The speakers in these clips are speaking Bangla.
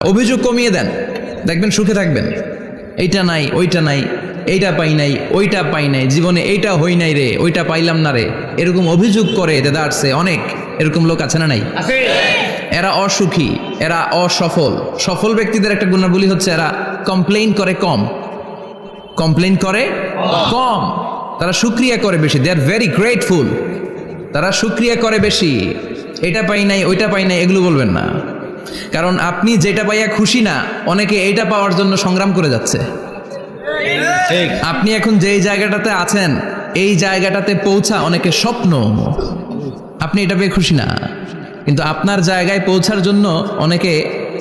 অভিযোগ কমিয়ে দেন, দেখবেন সুখে থাকবেন। এইটা নাই, ওইটা নাই, এইটা পাই নাই, ওইটা পাই নাই, জীবনে এইটা হই নাই রে, ওইটা পাইলাম না রে, এরকম অভিযোগ করে দেদারসে অনেক এরকম লোক আছে না নাই? এরা অসুখী, এরা অসফল। সফল ব্যক্তিদের একটা গুণাবলী হচ্ছে এরা কমপ্লেইন করে কম, কমপ্লেইন করে কম, তারা শুকরিয়া করে বেশি। দে আর ভেরি গ্রেটফুল, তারা শুকরিয়া করে বেশি। এটা পাই নাই, ওইটা পাই নাই এগুলো বলবেন না, কারণ আপনি যেটা পাইয়া খুশি না, অনেকে এইটা পাওয়ার জন্য সংগ্রাম করে যাচ্ছে। আপনি এখন যেই জায়গাটাতে আছেন, এই জায়গাটাতে পৌঁছা অনেকে স্বপ্ন। আপনি এটা পেয়ে খুশি না, কিন্তু আপনার জায়গায় পৌঁছার জন্য অনেকে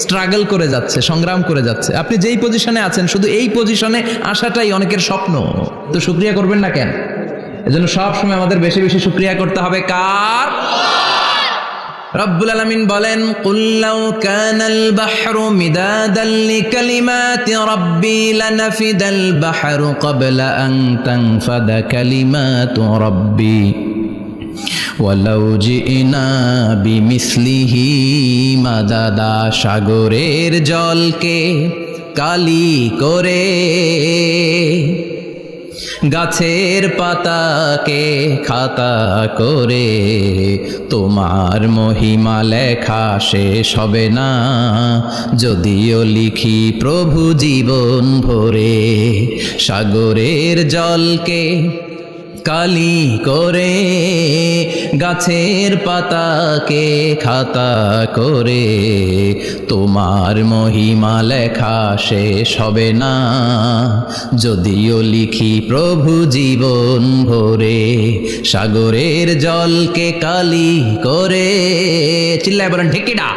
স্ট্রাগল করে যাচ্ছে, সংগ্রাম করে যাচ্ছে। আপনি যেই পজিশনে আছেন, শুধু এই পজিশনে আসাটাই অনেকের স্বপ্ন। তো শুকরিয়া করবেন না কেন? এজন্য সব সময় আমাদের বেশি বেশি শুকরিয়া করতে হবে কার? রব্বুল আলামিন বলেন, কুল লাউ কানাল বাহরু মিদাদান লিকালিমাতি রাব্বি লানাফিদাল বাহরু ক্বাবলা আন তানফাদা কালিমাতু রাব্বি ওয়ালাউ জিনা বিমিসলিহি মাদাদা। সাগরের জলকে কালি করে, গাছের পাতাকে খাতা করে, তোমার মহিমা লেখা শেষ হবে না, যদিও লিখি প্রভু জীবন ভরে। সাগরের জলকে কালি করে, গাছের পাতাকে খাতা করে, তোমার মহিমা লেখা শেষ হবে না, যদিও লিখি প্রভু জীবন ভরে। সাগরের জলকে কালি করে, চিল্লায় বলেন ঠিক কিনা?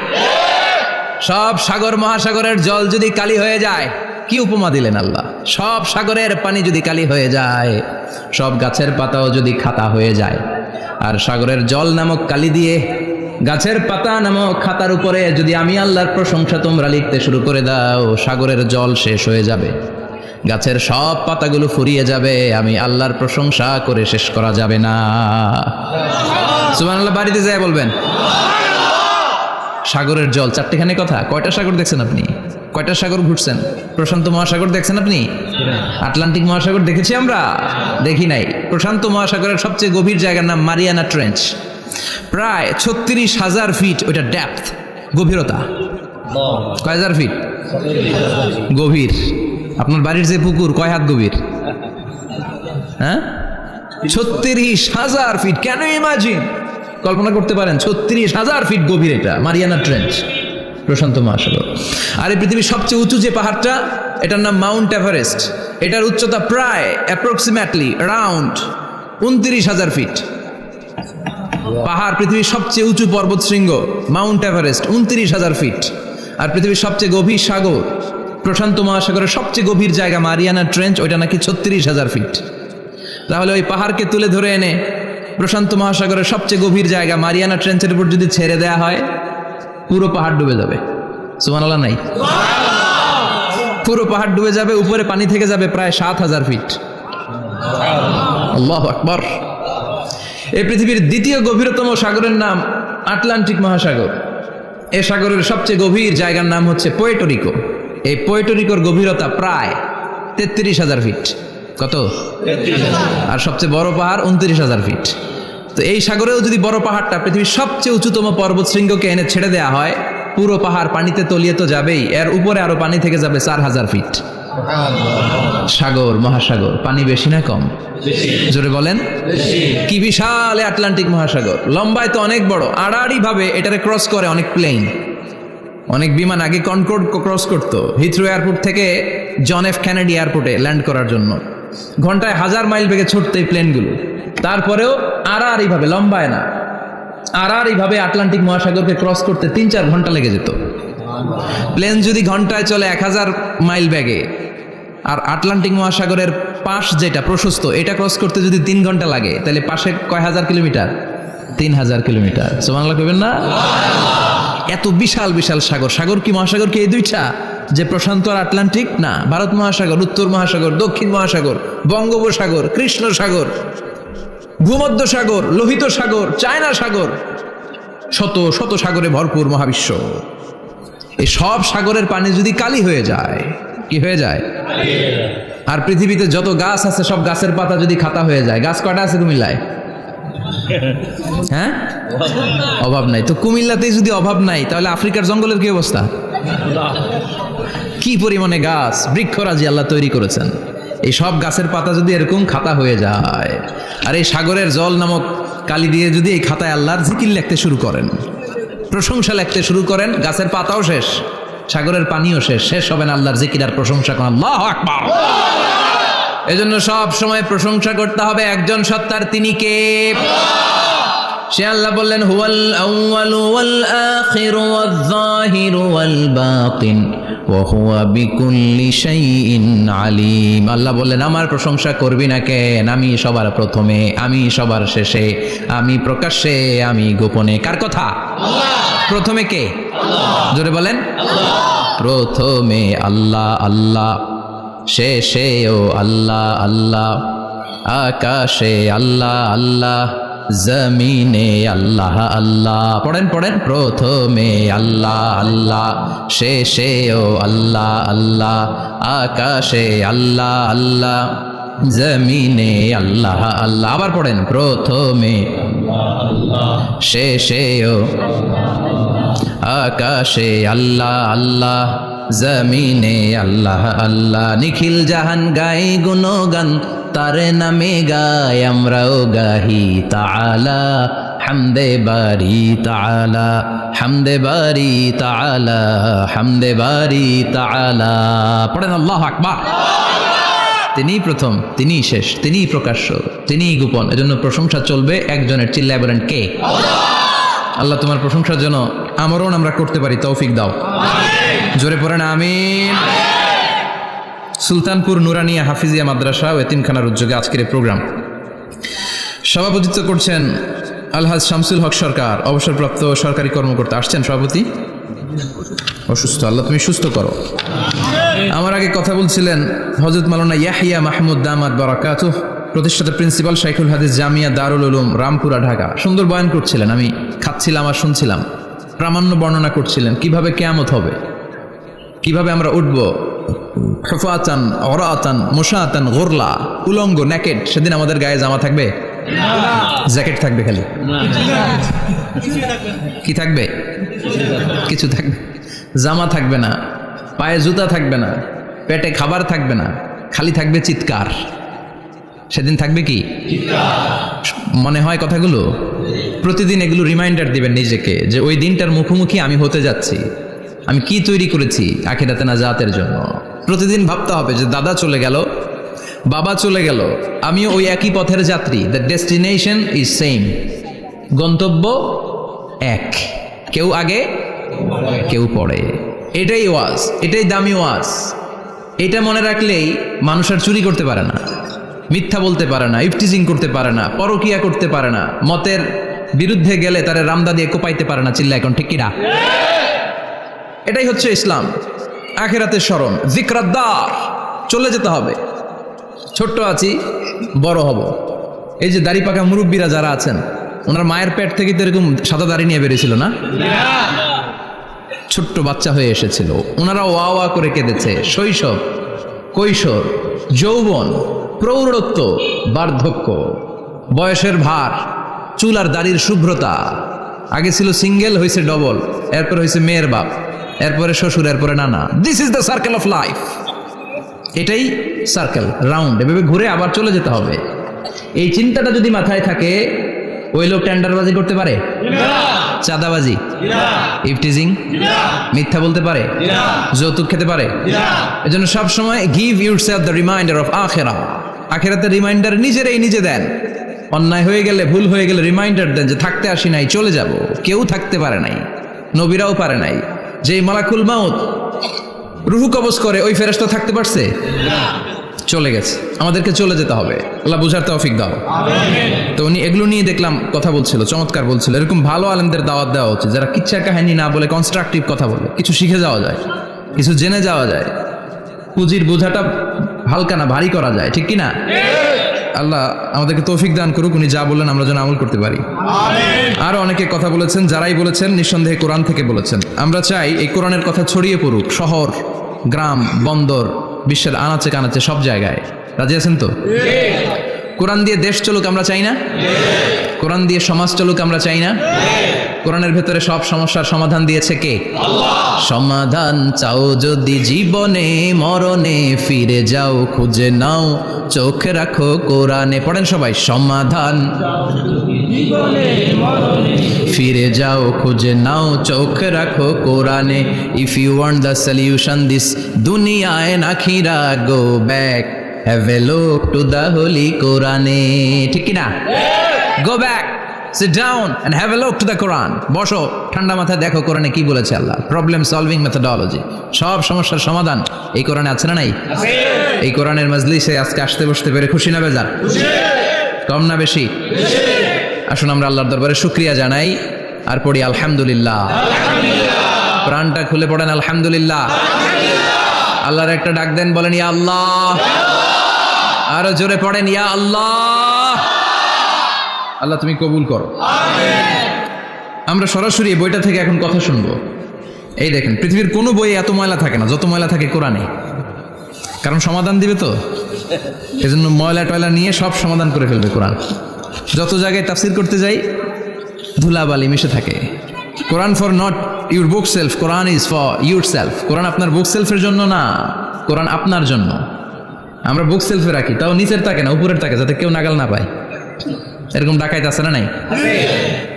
সব সাগর মহাসাগরের জল যদি কালি হয়ে যায়, কি উপমা দিলেন আল্লাহ! সব সাগরের পানি যদি কালি হয়ে যায়, সব গাছের পাতাও যদি খাতা হয়ে যায়, আর সাগরের জল নামক কালি দিয়ে গাছের পাতা নামক খাতার উপরে যদি আমি আল্লাহর প্রশংসা তোমরা লিখতে শুরু করে দাও, সাগরের জল শেষ হয়ে যাবে, গাছের সব পাতাগুলো ফুরিয়ে যাবে, আমি আল্লাহর প্রশংসা করে শেষ করা যাবে না। সুবহানাল্লাহ বাড়িতে যায় বলবেন। সাগরের জল, চারটেখানে কথা। কয়টা সাগর দেখছেন আপনি? কয়টা সাগর ঘুরছেন? প্রশান্ত মহাসাগর দেখছেন আপনি? আটলান্টিক মহাসাগর দেখেছি আমরা? দেখি নাই। প্রশান্ত মহাসাগরের সবচেয়ে গভীর জায়গার নাম মারিয়ানা ট্রেঞ্চ। প্রায় 36,000 ফিট ওইটা ডেপথ, গভীরতা। কয় হাজার ফিট গভীর? আপনার বাড়ির যে পুকুর কয় হাত গভীর? হ্যাঁ, 36,000 ফিট। কেন ইমাজিন, কল্পনা করতে পারেন 36,000 ফিট গভীর এটা মারিয়ানা ট্রেঞ্চ, প্রশান্ত মহাসাগর। আর এই পৃথিবীর সবচেয়ে উঁচু যে পাহাড়টা, এটার নাম মাউন্ট এভারেস্ট। এটার উচ্চতা প্রায় অ্যাপ্রক্সিমেটলি অ্যারাউন্ড 29,000 ফিট। পাহাড়, পৃথিবীর সবচেয়ে উঁচু পর্বত শৃঙ্গ মাউন্ট এভারেস্ট 29,000 ফিট। আর পৃথিবীর সবচেয়ে গভীর সাগর, প্রশান্ত মহাসাগরের সবচেয়ে গভীর জায়গা মারিয়ানা ট্রেঞ্চ, ওইটা নাকি 36,000 ফিট। তাহলে ওই পাহাড়কে তুলে ধরে এনে প্রশান্ত মহাসাগরের সবচেয়ে গভীর জায়গা মারিয়ানা ট্রেঞ্চের উপর যদি ছেড়ে দেয়া হয়, পুরো পাহাড় ডুবে যাবে। সুবহানাল্লাহ নাই? পুরো পাহাড় ডুবে যাবে, উপরে পানি থেকে যাবে প্রায় 7,000 ফিট। আল্লাহু আকবার। এই পৃথিবীর দ্বিতীয় গভীরতম সাগরের নাম আটলান্টিক মহাসাগর। এই সাগরের সবচেয়ে গভীর জায়গার নাম হচ্ছে পুয়ের্টো রিকো। এই পুয়ের্টো রিকোর গভীরতা প্রায় 33,000 ফিট। কত? আর সবচেয়ে বড় পাহাড় 29,000 ফিট। তো এই সাগরেও যদি বড় পাহাড়টা, পৃথিবীর সবচেয়ে উঁচুতম পর্বত শৃঙ্গকে এনে ছেড়ে দেওয়া হয়, পুরো পাহাড় পানিতে তলিয়ে তো যাবেই, এর উপরে আরো পানি থেকে যাবে 4,000 ফিট। সাগর, মহাসাগর, পানি বেশি না কম? জোরে বলেন। কি বিশাল আটলান্টিক মহাসাগর! লম্বায় তো অনেক বড়, আড়াআড়ি ভাবে এটারে ক্রস করে অনেক প্লেন, অনেক বিমান। আগে কনকর্ড ক্রস করতো হিথ্রো এয়ারপোর্ট থেকে জন এফ কেনেডি এয়ারপোর্টে ল্যান্ড করার জন্য। ঘন্টায় 1000 মাইল বেগে ছুটতো এই প্লেনগুলো। তারপরেও আড়াআড়ি ভাবে, লম্বায় না, আড়াআড়ি ভাবে আটলান্টিক মহাসাগরকে ক্রস করতে 3-4 ঘন্টা লেগে যেত। প্লেন যদি ঘন্টায় চলে 1000 মাইল বেগে, আর আটলান্টিক মহাসাগরের পাশ যেটা প্রশস্ত, এটা ক্রস করতে যদি 3 ঘন্টা লাগে, তাহলে পাশে কয় হাজার কিলোমিটার? 3,000 কিলোমিটার। সুবহানাল্লাহ কইবেন না? এত বিশাল বিশাল সাগর। সাগর কি, মহাসাগর কি এই দুইটা, যে প্রশান্ত আর আটলান্টিক? না, ভারত মহাসাগর, উত্তর মহাসাগর, দক্ষিণ মহাসাগর, বঙ্গোপসাগর, কৃষ্ণ সাগর, ভূমধ্য সাগর, লোহিত সাগর, চায়না সাগর, শত শত সাগরে ভরপুর মহাবিশ্ব। এই সব সাগরের পানি যদি কালি হয়ে যায়, কি হয়ে যায়? আর পৃথিবীতে যত গাছ আছে সব গাছের পাতা যদি খাতা হয়ে যায়, গাছ কয়টা আছে কুমিল্লায়? হ্যাঁ, অভাব নাই। তো কুমিল্লাতেই যদি অভাব নাই, তাহলে আফ্রিকার জঙ্গলের কি অবস্থা? কি পরিমাণে গাছ, বৃক্ষরাজি আল্লাহ তৈরি করেছেন। এই সব গাছের পাতা যদি এরকম খাতা হয়ে যায়, আর এই সাগরের জল নামক কালি দিয়ে যদি এই খাতায় আল্লাহর জিকির লিখতে শুরু করেন, প্রশংসা লিখতে শুরু করেন, গাছের পাতাও শেষ, সাগরের পানিও শেষ, শেষ হবে না আল্লাহর জিকির আর প্রশংসা করেন। আল্লাহু আকবার। এজন্য সব সময় প্রশংসা করতে হবে একজন সত্তার, তিনি কে? সে আল্লাহ বললেন, হুয়াল আউয়ালু ওয়াল আখিরু ওয়াল যাহিরু ওয়াল বাতিন ওয়া হুয়া বিকুল্লি শাইইন আলিম। আল্লাহ বললেন, আমার প্রশংসা করবি না কেন? আমি সবার প্রথমে, আমি সবার শেষে, আমি প্রকাশ্যে, আমি গোপনে। কার কথা? আল্লাহ। প্রথমে কে? আল্লাহ। জোরে বলেন, আল্লাহ। প্রথমে আল্লাহ আল্লাহ, শেষেও আল্লাহ আল্লাহ, আকাশে আল্লাহ আল্লাহ, জমিনে আল্লাহ আল্লাহ। পড়েন পড়েন, প্রথমে আল্লাহ আল্লাহ, শেষেও আল্লাহ আল্লাহ, আকাশে আল্লাহ আল্লাহ, জমিনে আল্লাহ আল্লাহ। আবার পড়েন, প্রথমে শেষেও আকাশে আল্লাহ আল্লাহ, জমিনে আল্লাহ আল্লাহ। নিখিল জাহান গাই গুণগান, তারে নামে গাই আমরাও গাহি তাআলা, হামদে বারি তাআলা, হামদে বারি তাআলা, হামদে বারি তাআলা। পড়েন আল্লাহু আকবার। তিনিই প্রথম, তিনিই শেষ, তিনিই প্রকাশ্য, তিনিই গোপন। এজন্য প্রশংসা চলবে একজনের। চিল্লায় বলেন, কে? আল্লাহ তোমার প্রশংসার জন্য আমরণ আমরা করতে পারি, তৌফিক দাও। জোরে পড়েন আমিন। সুলতানপুর নুরানিয়া হাফিজিয়া মাদ্রাসা ও এতিমখানার উদ্যোগে আজকের এই প্রোগ্রাম সভাপতিত্ব করছেন আলহাজ শামসুল হক সরকার, অবসরপ্রাপ্ত সরকারি কর্মকর্তা। আসছেন সভাপতি? অসুস্থ, আল্লাহ তুমি সুস্থ করো। আমার আগে কথা বলছিলেন হযরত মাওলানা ইয়াহিয়া মাহমুদ দামাত বারাকাতুহু, প্রতিষ্ঠাতা প্রিন্সিপাল শাইখুল হাদিস জামিয়া দারুল উলুম রামপুরা ঢাকা। সুন্দর বয়ান করছিলেন, আমি খাচ্ছিলাম আর শুনছিলাম। প্রামাণ্য বর্ণনা করছিলেন কিভাবে কিয়ামত হবে, কিভাবে আমরা উঠব হুফাতান ওরাতান মুশাতান গুরলা, উলঙ্গ, নেকেড। সেদিন আমাদের গায়ে জামা থাকবে? জ্যাকেট থাকবে খালি? কি থাকবে? কিছু থাকবে? জামা থাকবে না, পায়ে জুতা থাকবে না, পেটে খাবার থাকবে না, খালি থাকবে চিৎকার। সেদিন থাকবে কি? মনে হয় কথাগুলো প্রতিদিন এগুলো রিমাইন্ডার দিবেন নিজেকে, যে ওই দিনটার মুখোমুখি আমি হতে যাচ্ছি, আমি কি তৈরি করেছি আখিরাতে নাজাতের জন্য। প্রতিদিন ভাবতে হবে যে দাদা চলে গেল, বাবা চলে গেল, আমিও ওই একই পথের যাত্রী। দ্য ডেস্টিনেশন ইজ সেম, গন্তব্য এক, কেউ আগে কেউ পরে। এটাই ওয়াজ, এটাই দামি ওয়াজ। এটা মনে রাখলেই মানুষ আর চুরি করতে পারে না, মিথ্যা বলতে পারে না, ইফটিজিং করতে পারে না, পরকিয়া করতে পারে না, মতের বিরুদ্ধে গেলে তারে রামদা দিয়ে কোপাইতে পারে না। চিল্লা এখন ঠিক কিনা? এটাই হচ্ছে ইসলাম। আখিরাতের স্মরণ, যিকরাদ্দার, চলে যেতে হবে। ছোট্ট আছি, বড় হব। এই যে দাড়ি পাকা মুরব্বীরা যারা আছেন, ওনার মায়ের পেট থেকে তো এরকম সাদা দাড়ি নিয়ে বেরিয়েছিল না? ছোট্ট বাচ্চা হয়ে এসেছিল, ওনারা ওয়া ওয়া করে কেঁদেছে। শৈশব, কৈশোর, যৌবন, প্রৌঢ়ত্ব, বার্ধক্য, বয়সের ভার, চুল আর দাড়ির শুভ্রতা। আগে ছিল সিঙ্গেল, হয়েছে ডবল, এরপর হয়েছে মেয়ের বাপ, এরপরে শ্বশুর, এরপরে নানা। This is the circle of life. এটাই সার্কেল, রাউন্ড, এভাবে ঘুরে আবার চলে যেতে হবে। এই চিন্তাটা যদি মাথায় থাকে, ওই লোক টেন্ডারবাজি করতে পারে? চাঁদাবাজি, ইফটিজিং, মিথ্যা বলতে পারে? যৌতুক খেতে পারে? এজন্য সবসময় give yourself the reminder of আখিরা। আখিরাতের রিমাইন্ডার নিজেরাই নিজে দেন। অন্যায় হয়ে গেলে, ভুল হয়ে গেলে রিমাইন্ডার দেন যে থাকতে আসি নাই, চলে যাব। কেউ থাকতে পারে নাই, নবীরাও পারে নাই। যেই মালাকুল মাউত রুহু কবজ করে, ওই ফেরেশতা থাকতে পারছে? চলে গেছে। আমাদেরকে চলে যেতে হবে। আল্লাহ বুঝার তৌফিক দাও। তো উনি এগুলো নিয়ে দেখলাম কথা বলছিল, চমৎকার বলছিল। এরকম ভালো আলেমদের দাওয়াত দেওয়া উচিত, যারা কিচ্ছা কাহিনী না বলে কনস্ট্রাকটিভ কথা বলে, কিছু শিখে যাওয়া যায়, কিছু জেনে যাওয়া যায়। পুঁজির বোঝাটা হালকা না, ভারী করা যায়, ঠিক কিনা? আল্লাহ আমাদেরকে তৌফিক দান করুক, উনি যা বললেন আমরা যেন আমল করতে পারি। আরো অনেকে কথা বলেছেন, যারাই বলেছেন নিঃসন্দেহে কোরআন থেকে বলেছেন। আমরা চাই এই কোরআনের কথা ছড়িয়ে পড়ুক শহর, গ্রাম, বন্দর, বিশ্বের আনাচে কানাচে সব জায়গায়। রাজি আছেন তো? কোরআন দিয়ে দেশ চলুক আমরা চাই না? কোরআন দিয়ে সমাজ চলুক আমরা চাই না? কোরআনের ভেতরে সব সমস্যার সমাধান দিয়েছে কে? আল্লাহ। সমাধান চাও যদি জীবনে মরণে, ফিরে যাও খুঁজে নাও চোখ রাখো কোরআনে। পড়েন সবাই, সমাধান ফিরে যাও খুঁজে নাও চোখ রাখো কোরআনে। If you want the solution this দুনিয়া এন্ড আখিরা, go back have a look to the holy কোরআনে। ঠিক কি না? Go back, sit down and have a look to the Quran. বসো, ঠান্ডা মাথায় দেখো কোরআনে কি বলেছে আল্লাহ। প্রবলেম সলভিং মেথোডোলজি, সব সমস্যার সমাধান এই কোরআনে আছে না নাই? এই কোরআনের মজলিসে আজকে আসতে বসতে পেরে খুশি না বেজার? কম না বেশি? আসুন আমরা আল্লাহর দরবারে শুকরিয়া জানাই আর পড়ি আলহামদুলিল্লাহ। প্রাণটা খুলে পড়েন আলহামদুলিল্লাহ। আল্লাহর একটা ডাক দেন, বলেন ইয়া আল্লাহ। আরো জোরে পড়েন ইয়া আল্লাহ। আল্লাহ তুমি কবুল করো। আমরা সরাসরি বইটা থেকে এখন কথা শুনবো। এই দেখেন, পৃথিবীর কোনো বইয়ে এত ময়লা থাকে না যত ময়লা থাকে কোরআনে। কারণ সমাধান দিবে তো, এজন্য ময়লা টয়লা নিয়ে সব সমাধান করে ফেলবে কোরআন। যত জায়গায় তাফসির করতে যাই ধুলাবালি মিশে থাকে। Quran for not your bookshelf, Quran is for yourself. Quran আপনার বুক সেলফের জন্য না, কোরআন আপনার জন্য। আমরা বুক সেলফে রাখি, তাও নিচের থাকে না উপরের থাকে, যাতে কেউ নাগাল না পায়। এরকম ডাকাইত আছে না নাই?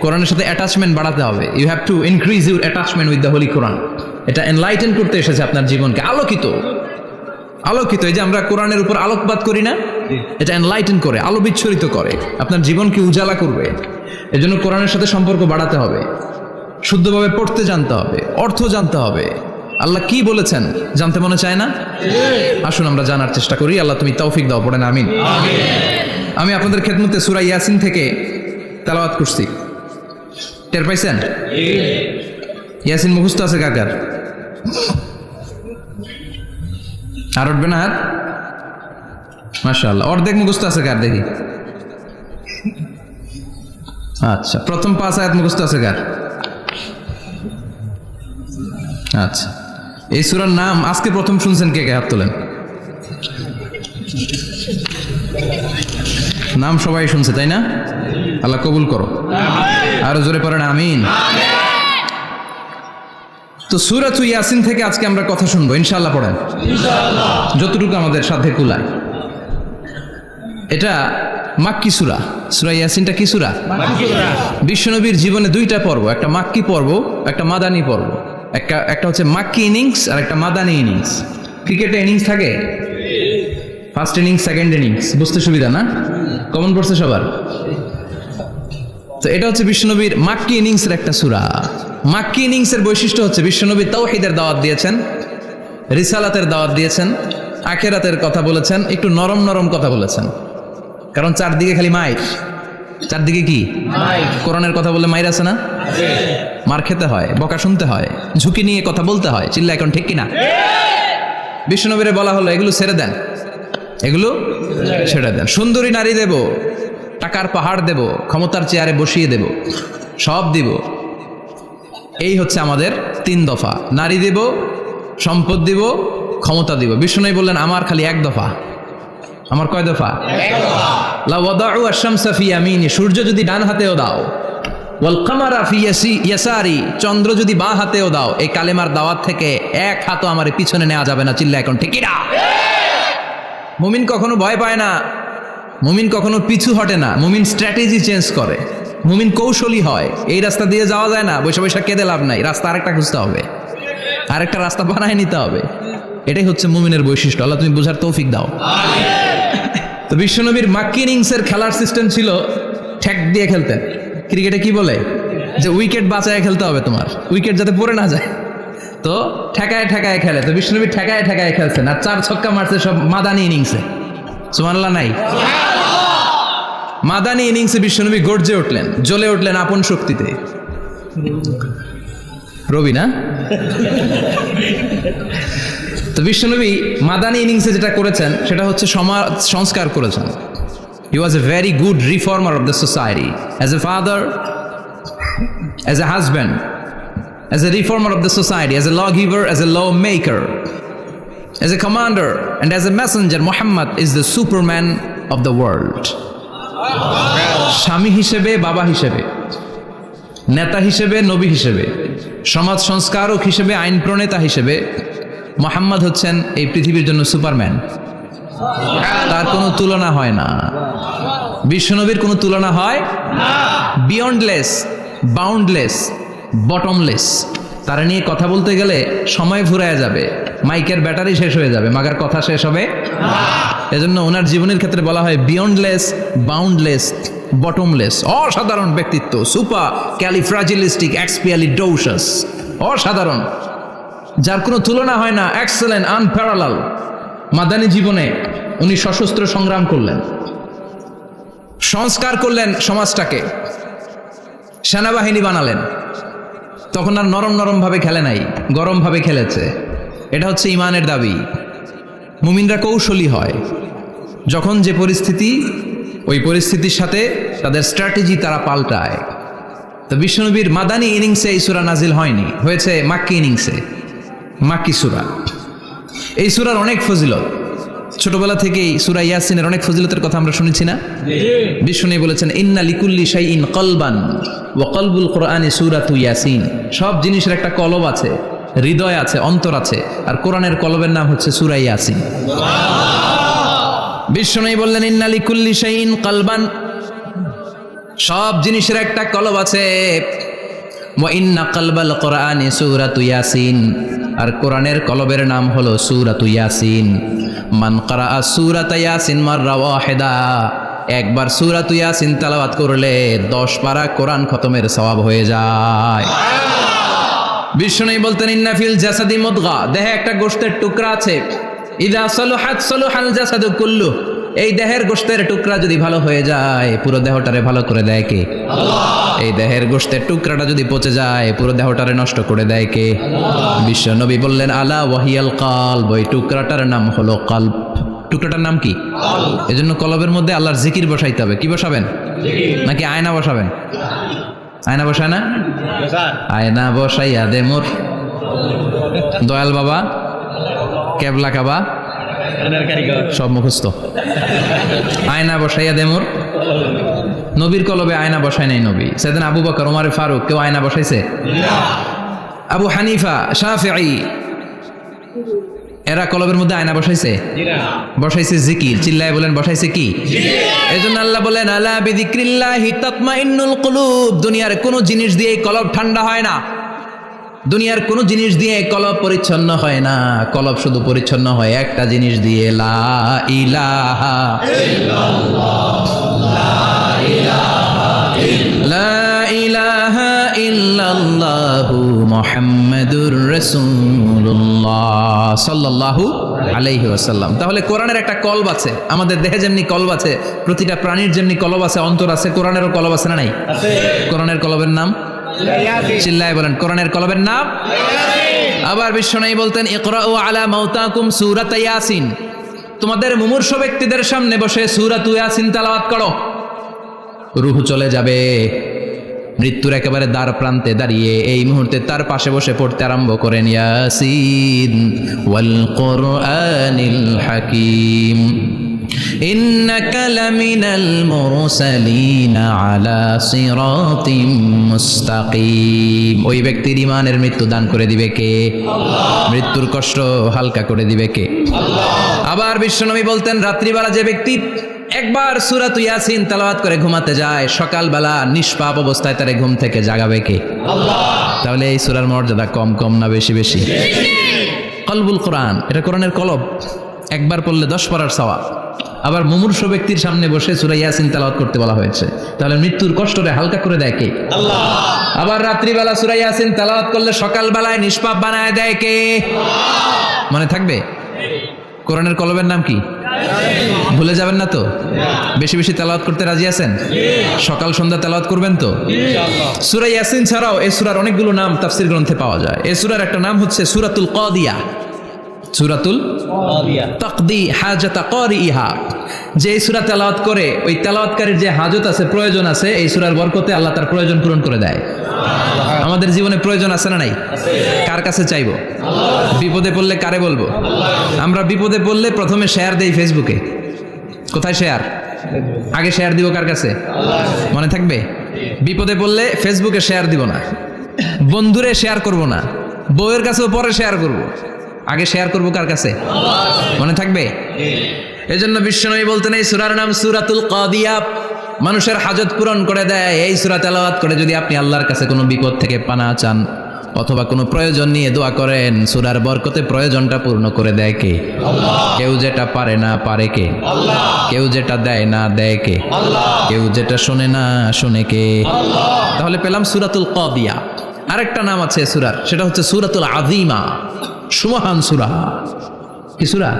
কোরআনের সাথে অ্যাটাচমেন্ট বাড়াতে হবে। You have to increase your attachment with the holy Quran. এটা এনলাইটেন করতে এসেছে আপনার জীবনকে, আলোকিত। এই যে আমরা কোরআনের উপর আলোকপাত করি না, এটা এনলাইটেন করে, আলো বিচ্ছুরিত করে, আপনার জীবনকে উজালা করবে। এজন্য কোরআনের সাথে সম্পর্ক বাড়াতে হবে, শুদ্ধভাবে পড়তে জানতে হবে, অর্থ জানতে হবে। আল্লাহ কি বলেছেন জানতে মনে চায় না? আসুন আমরা জানার চেষ্টা করি। আল্লাহ তুমি তৌফিক দাও, পড়েন আমিন। আমি আপনাদের খেদমতে সূরা ইয়াসিন থেকে তেলাওয়াত করছি, টের পাইছেন? ইয়াসিন মুখস্থ আছে কার কার? আর উঠবে না হাত? মাশাআল্লাহ। অর্ধেক মুখস্থ আছে কার দেখি? আচ্ছা, প্রথম 5 আয়াত মুখস্থ আছে কার? আচ্ছা, এই সূরার নাম আজকে প্রথম শুনছেন কে কে? হাত তোলেন। নাম সবাই শুনছে তাই না? আল্লাহ কবুল করো। আরো জোরে পড়েন আমিন। তো সূরাতু ইয়াসিন থেকে আজকে আমরা কথা শুনবো ইনশাআল্লাহ। পড়েন ইনশাআল্লাহ, যতটুকু আমাদের সাধ্যে কুলায়। এটা মাক্কি সূরা। সূরা ইয়াসিনটা কি সূরা? মাক্কি সূরা। বিশ্বনবীর জীবনে দুইটা পর্ব, একটা মাক্কি পর্ব, একটা মাদানী পর্ব। একটা হচ্ছে মাক্কি ইনিংস আর একটা মাদানী ইনিংস। ক্রিকেটে ইনিংস থাকে, ফার্স্ট ইনিংস, সেকেন্ড ইনিংস, বুঝতে সুবিধা না? কমন পড়ছে সবার? তো এটা হচ্ছে বিশ্বনবীর মাক্কি ইনিংসের একটা সূরা। মাক্কি ইনিংসের বৈশিষ্ট্য হচ্ছে বিশ্বনবী তাওহীদের দাওয়াত দিয়েছেন, রিসালাতের দাওয়াত দিয়েছেন, আখিরাতের কথা বলেছেন, একটু নরম নরম কথা বলেছেন। কারণ চারদিকে খালি মাইর। চারদিকে কি? কোরআনের কথা বলে মাইর আছে না? মার খেতে হয়, বকা শুনতে হয়, ঝুঁকি নিয়ে কথা বলতে হয়। চিল্লা এখন ঠিক কিনা? বিশ্বনবীরে বলা হলো এগুলো ছেড়ে দেন, এগুলো ছেড়ে দেন। সুন্দরী নারী দেব, টাকার পাহাড় দেব, ক্ষমতার চেয়ারে বসিয়ে দেব, সব দিব। এই হচ্ছে আমাদের 3 দফা। নারী দেব, সম্পদ দিব, ক্ষমতা দিব। বিষ্ণু বললেন আমার খালি 1 দফা। আমার কয় দফা? 1 দফা। লা ওয়াদাউ আশ-শামসা ফি ইয়ামিনি, সূর্য যদি ডান হাতেও দাও, ওয়াল কামারা ফি ইয়াসারি, চন্দ্র যদি বাঁ হাতেও দাও, এই কালেমার দাওয়াত থেকে 1 হাতও আমার পিছনে নেওয়া যাবে না। চিল্লা এখন ঠিক কিনা? মুমিন কখনো ভয় পায় না, মুমিন কখনো পিছু হটে না, মুমিন স্ট্র্যাটেজি চেঞ্জ করে, মুমিন কৌশলী হয়। এই রাস্তা দিয়ে যাওয়া যায় না, বৈশা বৈশা কেঁদে লাভ নাই, রাস্তা আরেকটা খুঁজতে হবে, আরেকটা রাস্তা বানায় নিতে হবে। এটাই হচ্ছে মুমিনের বৈশিষ্ট্য। আল্লাহ তুমি বোঝার তৌফিক দাও। তো বিশ্বনবীর মাক্কি ইনিংসের খেলার সিস্টেম ছিল ঠ্যাক দিয়ে খেলতেন। ক্রিকেটে কি বলে যে উইকেট বাঁচায় খেলতে হবে, তোমার উইকেট যাতে পড়ে না যায়। তো ঠেকায় ঠেকায় খেলে। তো বিশ্বনবী ঠেকায় ঠেকায় খেলছেন, আর 4 ছক্কা মারছে সব মাদানী ইনিংসে। সুবহানাল্লাহ নাই? মাদানী ইনিংসে বিশ্বনবী গর্জে উঠলেন, জ্বলে উঠলেন আপন শক্তিতে। রবি না? তো বিশ্বনবী মাদানী ইনিংসে যেটা করেছেন সেটা হচ্ছে সমাজ সংস্কার করেছেন। He was a very good reformer of the society. As a father, as a husband, as a reformer of the society, as a lawgiver, as a lawmaker, as a commander, and as a messenger, Muhammad is the Superman of the world. স্বামী হিসেবে, বাবা হিসেবে, নেতা হিসেবে, নবী হিসেবে, সমাজ সংস্কারক হিসেবে, আইন প্রণেতা হিসেবে মুহাম্মদ হচ্ছেন এই পৃথিবীর জন্য সুপারম্যান। তার কোনো তুলনা হয় না। বিশ্বনবীর কোনো তুলনা হয় না। Beyondless, boundless, bottomless. তারা নিয়ে কথা বলতে গেলে সময় ফুরায় যাবে, মাইকের ব্যাটারি শেষ হয়ে যাবে, মাগার কথা শেষ হবে না। এজন্য ওনার জীবনের ক্ষেত্রে বলা হয় বিয়ন্ডলেস, বাউন্ডলেস, বটমলেস। অসাধারণ ব্যক্তিত্ব, সুপার ক্যালিফ্রাজিলিস্টিক এক্সপিয়ালিডোসাস, অসাধারণ, যার কোনো তুলনা হয় না, এক্সেলেন্ট, আনপ্যারালাল। মাদানী জীবনে উনি সশস্ত্র সংগ্রাম করলেন, সংস্কার করলেন সমাজটাকে, সেনাবাহিনী বানালেন। তখন আর নরম নরম ভাবে খেলে নাই, গরম ভাবে খেলেছে। এটা হচ্ছে ইমানের দাবি। মুমিনরা কৌশলী হয়। যখন যে পরিস্থিতি, ওই পরিস্থিতির সাথে তাদের স্ট্র্যাটেজি তারা পাল্টায়। তো বিশ্বনবীর মাদানী ইনিংসে এই সূরা নাজিল হয়নি, হয়েছে মাক্কি ইনিংসে, মাক্কি সূরা। এই সূরার অনেক ফজিলত, ছোটবেলা থেকেই সূরা ইয়াসিনের অনেক ফজিলতের কথা আমরা শুনেছি না? বিশ্বনবী বলেছেন ইন্না লিকুল্লি শাইইন কলবান ওয়া কলবুল কোরআনি সূরাতু ইয়াসিন। সব জিনিসের একটা কলব আছে, হৃদয় আছে, অন্তর আছে, আর কোরআনের কলবের নাম হচ্ছে সূরা ইয়াসিন। বিশ্বনবী বললেন ইন্না লিকুল্লি শাইইন কলবান, সব জিনিসের একটা কলব আছে। ওয়া ইন্না কলবাল কোরআনি সূরাতু ইয়াসিন, আর কোরআনের কলবের নাম হলো সূরাতু ইয়াসিন। মান ক্বারাআ সূরাতা ইয়াসিন মাররা ওয়াহিদা, একবার সূরাতু ইয়াসিন তেলাওয়াত করলে 10 পারা কোরআন খতমের সওয়াব হয়ে যায়। বিশ্বনবী বলতেন ইন্না ফিল জাসাদি মুদগা, দেহে একটা গোশতের টুকরা আছে, ইযা সালুহাত সালুহাল জাসাদু কুল্লু, এই দেহের গোশতের টুকরা যদি ভালো হয়ে যায় পুরো দেহটারে ভালো করে দেয় কে? আল্লাহ। এই দেহের গোশতের টুকরাটা যদি পচে যায় পুরো দেহটারে নষ্ট করে দেয় কে? আল্লাহ। বিশ্বনবী বললেন আলা ওয়াহিয়াল কলব, ওই টুকরাটার নাম হলো কলব। টুকরাটার নাম কি? কলব। এজন্য কলবের মধ্যে আল্লাহর জিকির বসাইতে হবে। কি বসাবেন? জিকির। নাকি আয়না বসাবেন? আয়না বসায় না? আয়না বসাইয়া দে মোর দয়াল বাবা, কেবলা কাবা, সব মুখস্থ। আয়না বসাইয়া দে মোর, নবীর কলবে আয়না বসায় নাই নবী। সেদিন আবু বকর, ওমর ফারুক, কেউ আয়না বসাইছে? আবু হানিফা, শাফিঈ, এরা কলবের মধ্যে আয়না বসাইছে? বসাইছে জিকির। চিল্লায় বলেন বসাইছে কি? এজন্য আল্লাহ বলেন আলা বিযিক্রিল্লাহি তাতমাইন্নুল কুলুব। দুনিয়ার কোনো জিনিস দিয়ে কলব ঠান্ডা হয় না, দুনিয়ার কোনো জিনিস দিয়ে কলব পরিচ্ছন্ন হয় না। কলব শুধু পরিচ্ছন্ন হয় একটা জিনিস দিয়ে, লা ইলাহা ইল্লাল্লাহ, লা ইলাহা ইল্লাল্লাহ, লা ইলাহা ইল্লাল্লাহু মুহাম্মাদুর রাসূলুল্লাহ সাল্লাল্লাহু আলাইহি ওয়াসাল্লাম। তাহলে কোরআনের একটা কলব আছে, আমাদের দেহে যেমনি কলব আছে, প্রতিটা প্রাণীর যেমনি কলব আছে, অন্তর আছে, কোরআনেরও কলব আছে না নাই? আছে। কোরআনের কলবের নাম? চিল্লায় বলেন কোরআনের কলবের নাম? আবার বিশ্বনবী বলতেন ইকরাউ আলা মাউতাকুম সূরাত ইয়াসিন, তোমাদের মুমূর্ষ ব্যক্তিদের সামনে বসে সূরাত ইয়াসিন তেলাওয়াত করো। রূহ চলে যাবে, মৃত্যুর একেবারে দ্বার প্রান্তে দাঁড়িয়ে এই মুহূর্তে তার পাশে বসে পড়তে আরম্ভ করেন ইয়াসিন ওয়াল কুরআনিল হাকীম ইন্নাকা লামিনাল মুরসালিনা আলা সিরাতিম মুস্তাকিম। ওই ব্যক্তির ঈমানের মৃত্যু দান করে দিবে কে? আল্লাহ। মৃত্যুর কষ্ট হালকা করে দিবে কে? আল্লাহ। আবার বিশ্বনবী বলতেন রাত্রিবেলা যে ব্যক্তি একবার সূরাত ইয়াসিন তেলাওয়াত করে ঘুমাতে যায়, সকালবেলা নিষ্পাপ অবস্থায় তারে ঘুম থেকে জাগাবে কে? আল্লাহ। তাহলে এই সূরার মর্যাদা কম কম না বেশি বেশি? কলবুল কোরআন, এটা কোরআনের কলব, একবার পড়লে 10 পারার সওয়াব। আবার মুমূর্ষ ব্যক্তির সামনে বসে সূরা ইয়াসিন তেলাওয়াত করতে বলা হয়েছে, তাহলে মৃত্যুর কষ্টরে হালকা করে দেয় কে? আল্লাহ। আবার রাত্রিবেলা সূরা ইয়াসিন তেলাওয়াত করলে সকালবেলায় নিষ্পাপ বানায় দেয় কে? আল্লাহ। মনে থাকবে? কোরআনের কলবের নাম কি? ভুলে যাবেন না তো? বেশি বেশি তেলাওয়াত করতে রাজি আছেন? সকাল সন্ধ্যা তেলাওয়াত করবেন তো ইনশাআল্লাহ। সূরা ইয়াসিন ছাড়াও এই সূরার অনেকগুলো নাম তাফসীর গ্রন্থে পাওয়া যায়। এই সূরার একটা নাম হচ্ছে সূরাতুল কাদিয়া। সূরাতুল তাকদি হাজাতা কারিহা। যে সূরা তেলাওয়াত করে ওই তেলাওয়াতকারীর যে হাজত আছে, প্রয়োজন আছে, এই সূরার বরকতে আল্লাহ তার প্রয়োজন পূরণ করে দেয়। আমাদের জীবনে প্রয়োজন আছে না নাই? কার কাছে চাইবো? বিপদে পড়লে কারে বলবো? আমরা বিপদে পড়লে প্রথমে শেয়ার দেই ফেসবুকে। কোথায় শেয়ার? আগে শেয়ার দিব কার কাছে? মনে থাকবে? বিপদে পড়লে ফেসবুকে শেয়ার দিব না, বন্ধুরে শেয়ার করব না, বউয়ের কাছেও পরে শেয়ার করব, আগে শেয়ার করব কার কাছে? মনে থাকবে? এজন্য বিশ্বনবী বলতেন এই সূরার নাম সূরাতুল কাদিয়া, মানুষের হাজত পূরণ করে দেয়। এই সূরা তেলাওয়াত করে যদি আপনি আল্লাহর কাছে কোনো বিপদ থেকে পানা চান অথবা কোনো প্রয়োজন নিয়ে দোয়া করেন, সূরার বরকতে প্রয়োজনটা পূর্ণ করে দেয় কে? কেউ যেটা পারে না পারে কে? কেউ যেটা দেয় না দেয় কে? কেউ যেটা শোনে না শোনে কে? তাহলে পেলাম সূরাতুল কাদিয়া। আরেকটা নাম আছে সূরার, সেটা হচ্ছে সূরাতুল আযীমা, সুমহান সূরা। কি সূরা?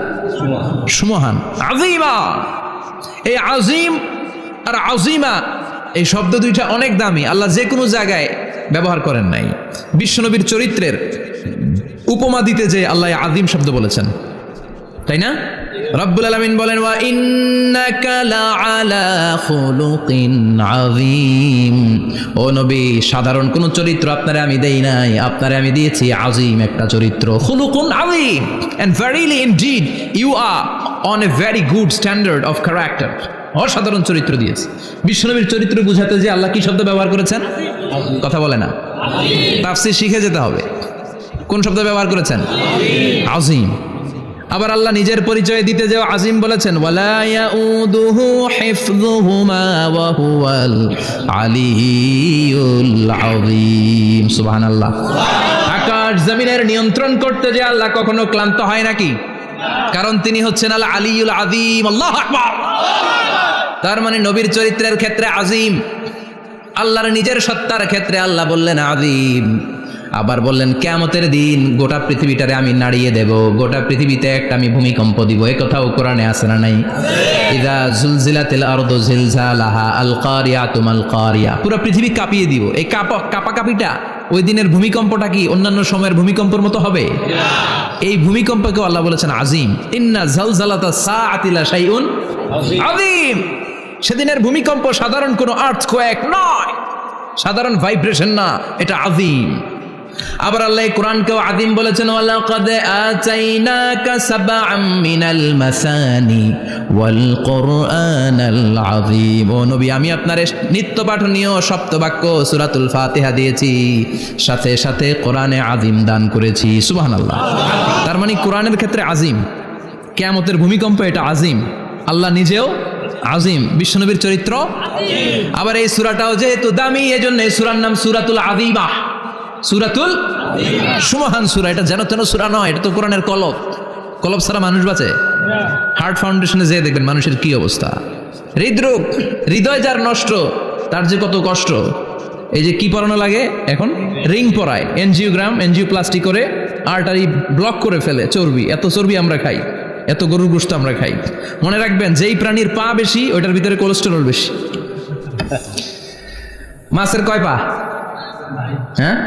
সুমহান। আযীমা, এই আযীম আর আযীমা এই শব্দ দুইটা অনেক দামি, আল্লাহ যে কোনো জায়গায় ব্যবহার করেন নাই। বিশ্বনবীর চরিত্রের উপমা দিতে যে আল্লাহ আযীম শব্দ বলেছেন, তাই না? রব্বুল আলামিন বলেন ওয়া ইন্নাকা লাআলা খুলুকিন আযীম। ও নবী, সাধারণ কোন চরিত্র আপনারে আমি দেই নাই, আপনারে আমি দিয়েছি আযীম একটা চরিত্র। খুলুকুন আযীম, and verily indeed you are on a very good standard of character। অসাধারণ চরিত্র দিয়েছে। বিশ্বনবীর চরিত্র বুঝাতে যে আল্লাহ কি শব্দ ব্যবহার করেছেন? কথা বলে না, তাফসীর শিখে যেতে হবে। কোন শব্দ ব্যবহার করেছেন? আযীম। আবার আল্লাহ নিজের পরিচয় দিতে যে আযীম বলেছেন, ওয়ালা ইয়াউদুহু হিফযুহুমা ওয়া হুয়াল আলিয়্যুল আযীম। সুবহানাল্লাহ। আকাশ জমিনের নিয়ন্ত্রণ করতে যে আল্লাহ কখনো ক্লান্ত হয় নাকি? কারণ তিনি হচ্ছেন আল আলিয়্যুল আযীম। আল্লাহু আকবার। তার মানে নবীর চরিত্রের ক্ষেত্রে আযীম, আল্লাহর নিজের সত্তার ক্ষেত্রে আল্লাহ বললেন আযীম। আবার বললেন কিয়ামতের দিন গোটা পৃথিবীটারে আমি নাড়িয়ে দেব, গোটা পৃথিবীতে একটা আমি ভূমিকম্প দিব। এই কথাও কোরআনে আছে না নাই? ইযা জুলজিলাতিল আরদু জিলজালাহা আল কারিয়াতু মাল কারিয়া। পুরো পৃথিবী কাঁপিয়ে দিব। এই কাঁপাকাঁপিটা ওই দিনের ভূমিকম্পটা কি অন্যান্য সময়ের ভূমিকম্পের মতো হবে? এই ভূমিকম্পকে আল্লাহ বলেছেন আযীম। ইন্না জালজালাতা সাআতি লা শাইউন আযীম। সেদিনের ভূমিকম্প সাধারণ কোনো আর্থকোয়েক নয়, সাধারণ ভাইব্রেশন না, এটা আযীম। আবার আল্লাহ কোরআনকেও আযীম বলেছেন, ওয়ালাকাদ আতাইনাকা সাবআম মিনাল মাসানি ওয়াল কুরআনাল আযীম। ও নবী, আমি আপনারে নিত্য পাঠনীয় সপ্তবাক্য সূরাতুল ফাতিহা দিয়েছি, সাথে সাথে কোরআনে আযীম দান করেছি। সুবহানাল্লাহ। তার মানে কোরআনের ক্ষেত্রে আযীম, কিয়ামতের ভূমিকম্প এটা আযীম। আল্লাহ নিজেও আযীম, বিশ্বনবীর চরিত্র আবার এই সূরাটাও যেহেতু দামি, এজন্য এই সূরার নাম সূরাতুল আযীমা, সূরাতুল সুমহান সূরা। এটা যেন তেন সূরা নয়, এটা তো কোরআনের কলব। কলব ছাড়া মানুষ বাঁচে? হার্ট ফাউন্ডেশনে যেয়ে দেখবেন মানুষের কি অবস্থা। হৃদরোগ, হৃদয় যার নষ্ট, তার যে কত কষ্ট। এই যে কি পরানো লাগে এখন? রিং পরায়, এনজিওগ্রাম, এনজিওপ্লাস্টি করে আর্টারি ব্লক করে ফেলে। চর্বি, এত চর্বি আমরা খাই, এত গরুর গোশত আমরা খাই। মনে রাখবেন, যেই প্রাণীর পা বেশি ওইটার ভিতরে কোলেস্টেরল বেশি। মাছের কয় পা? হ্যাঁ,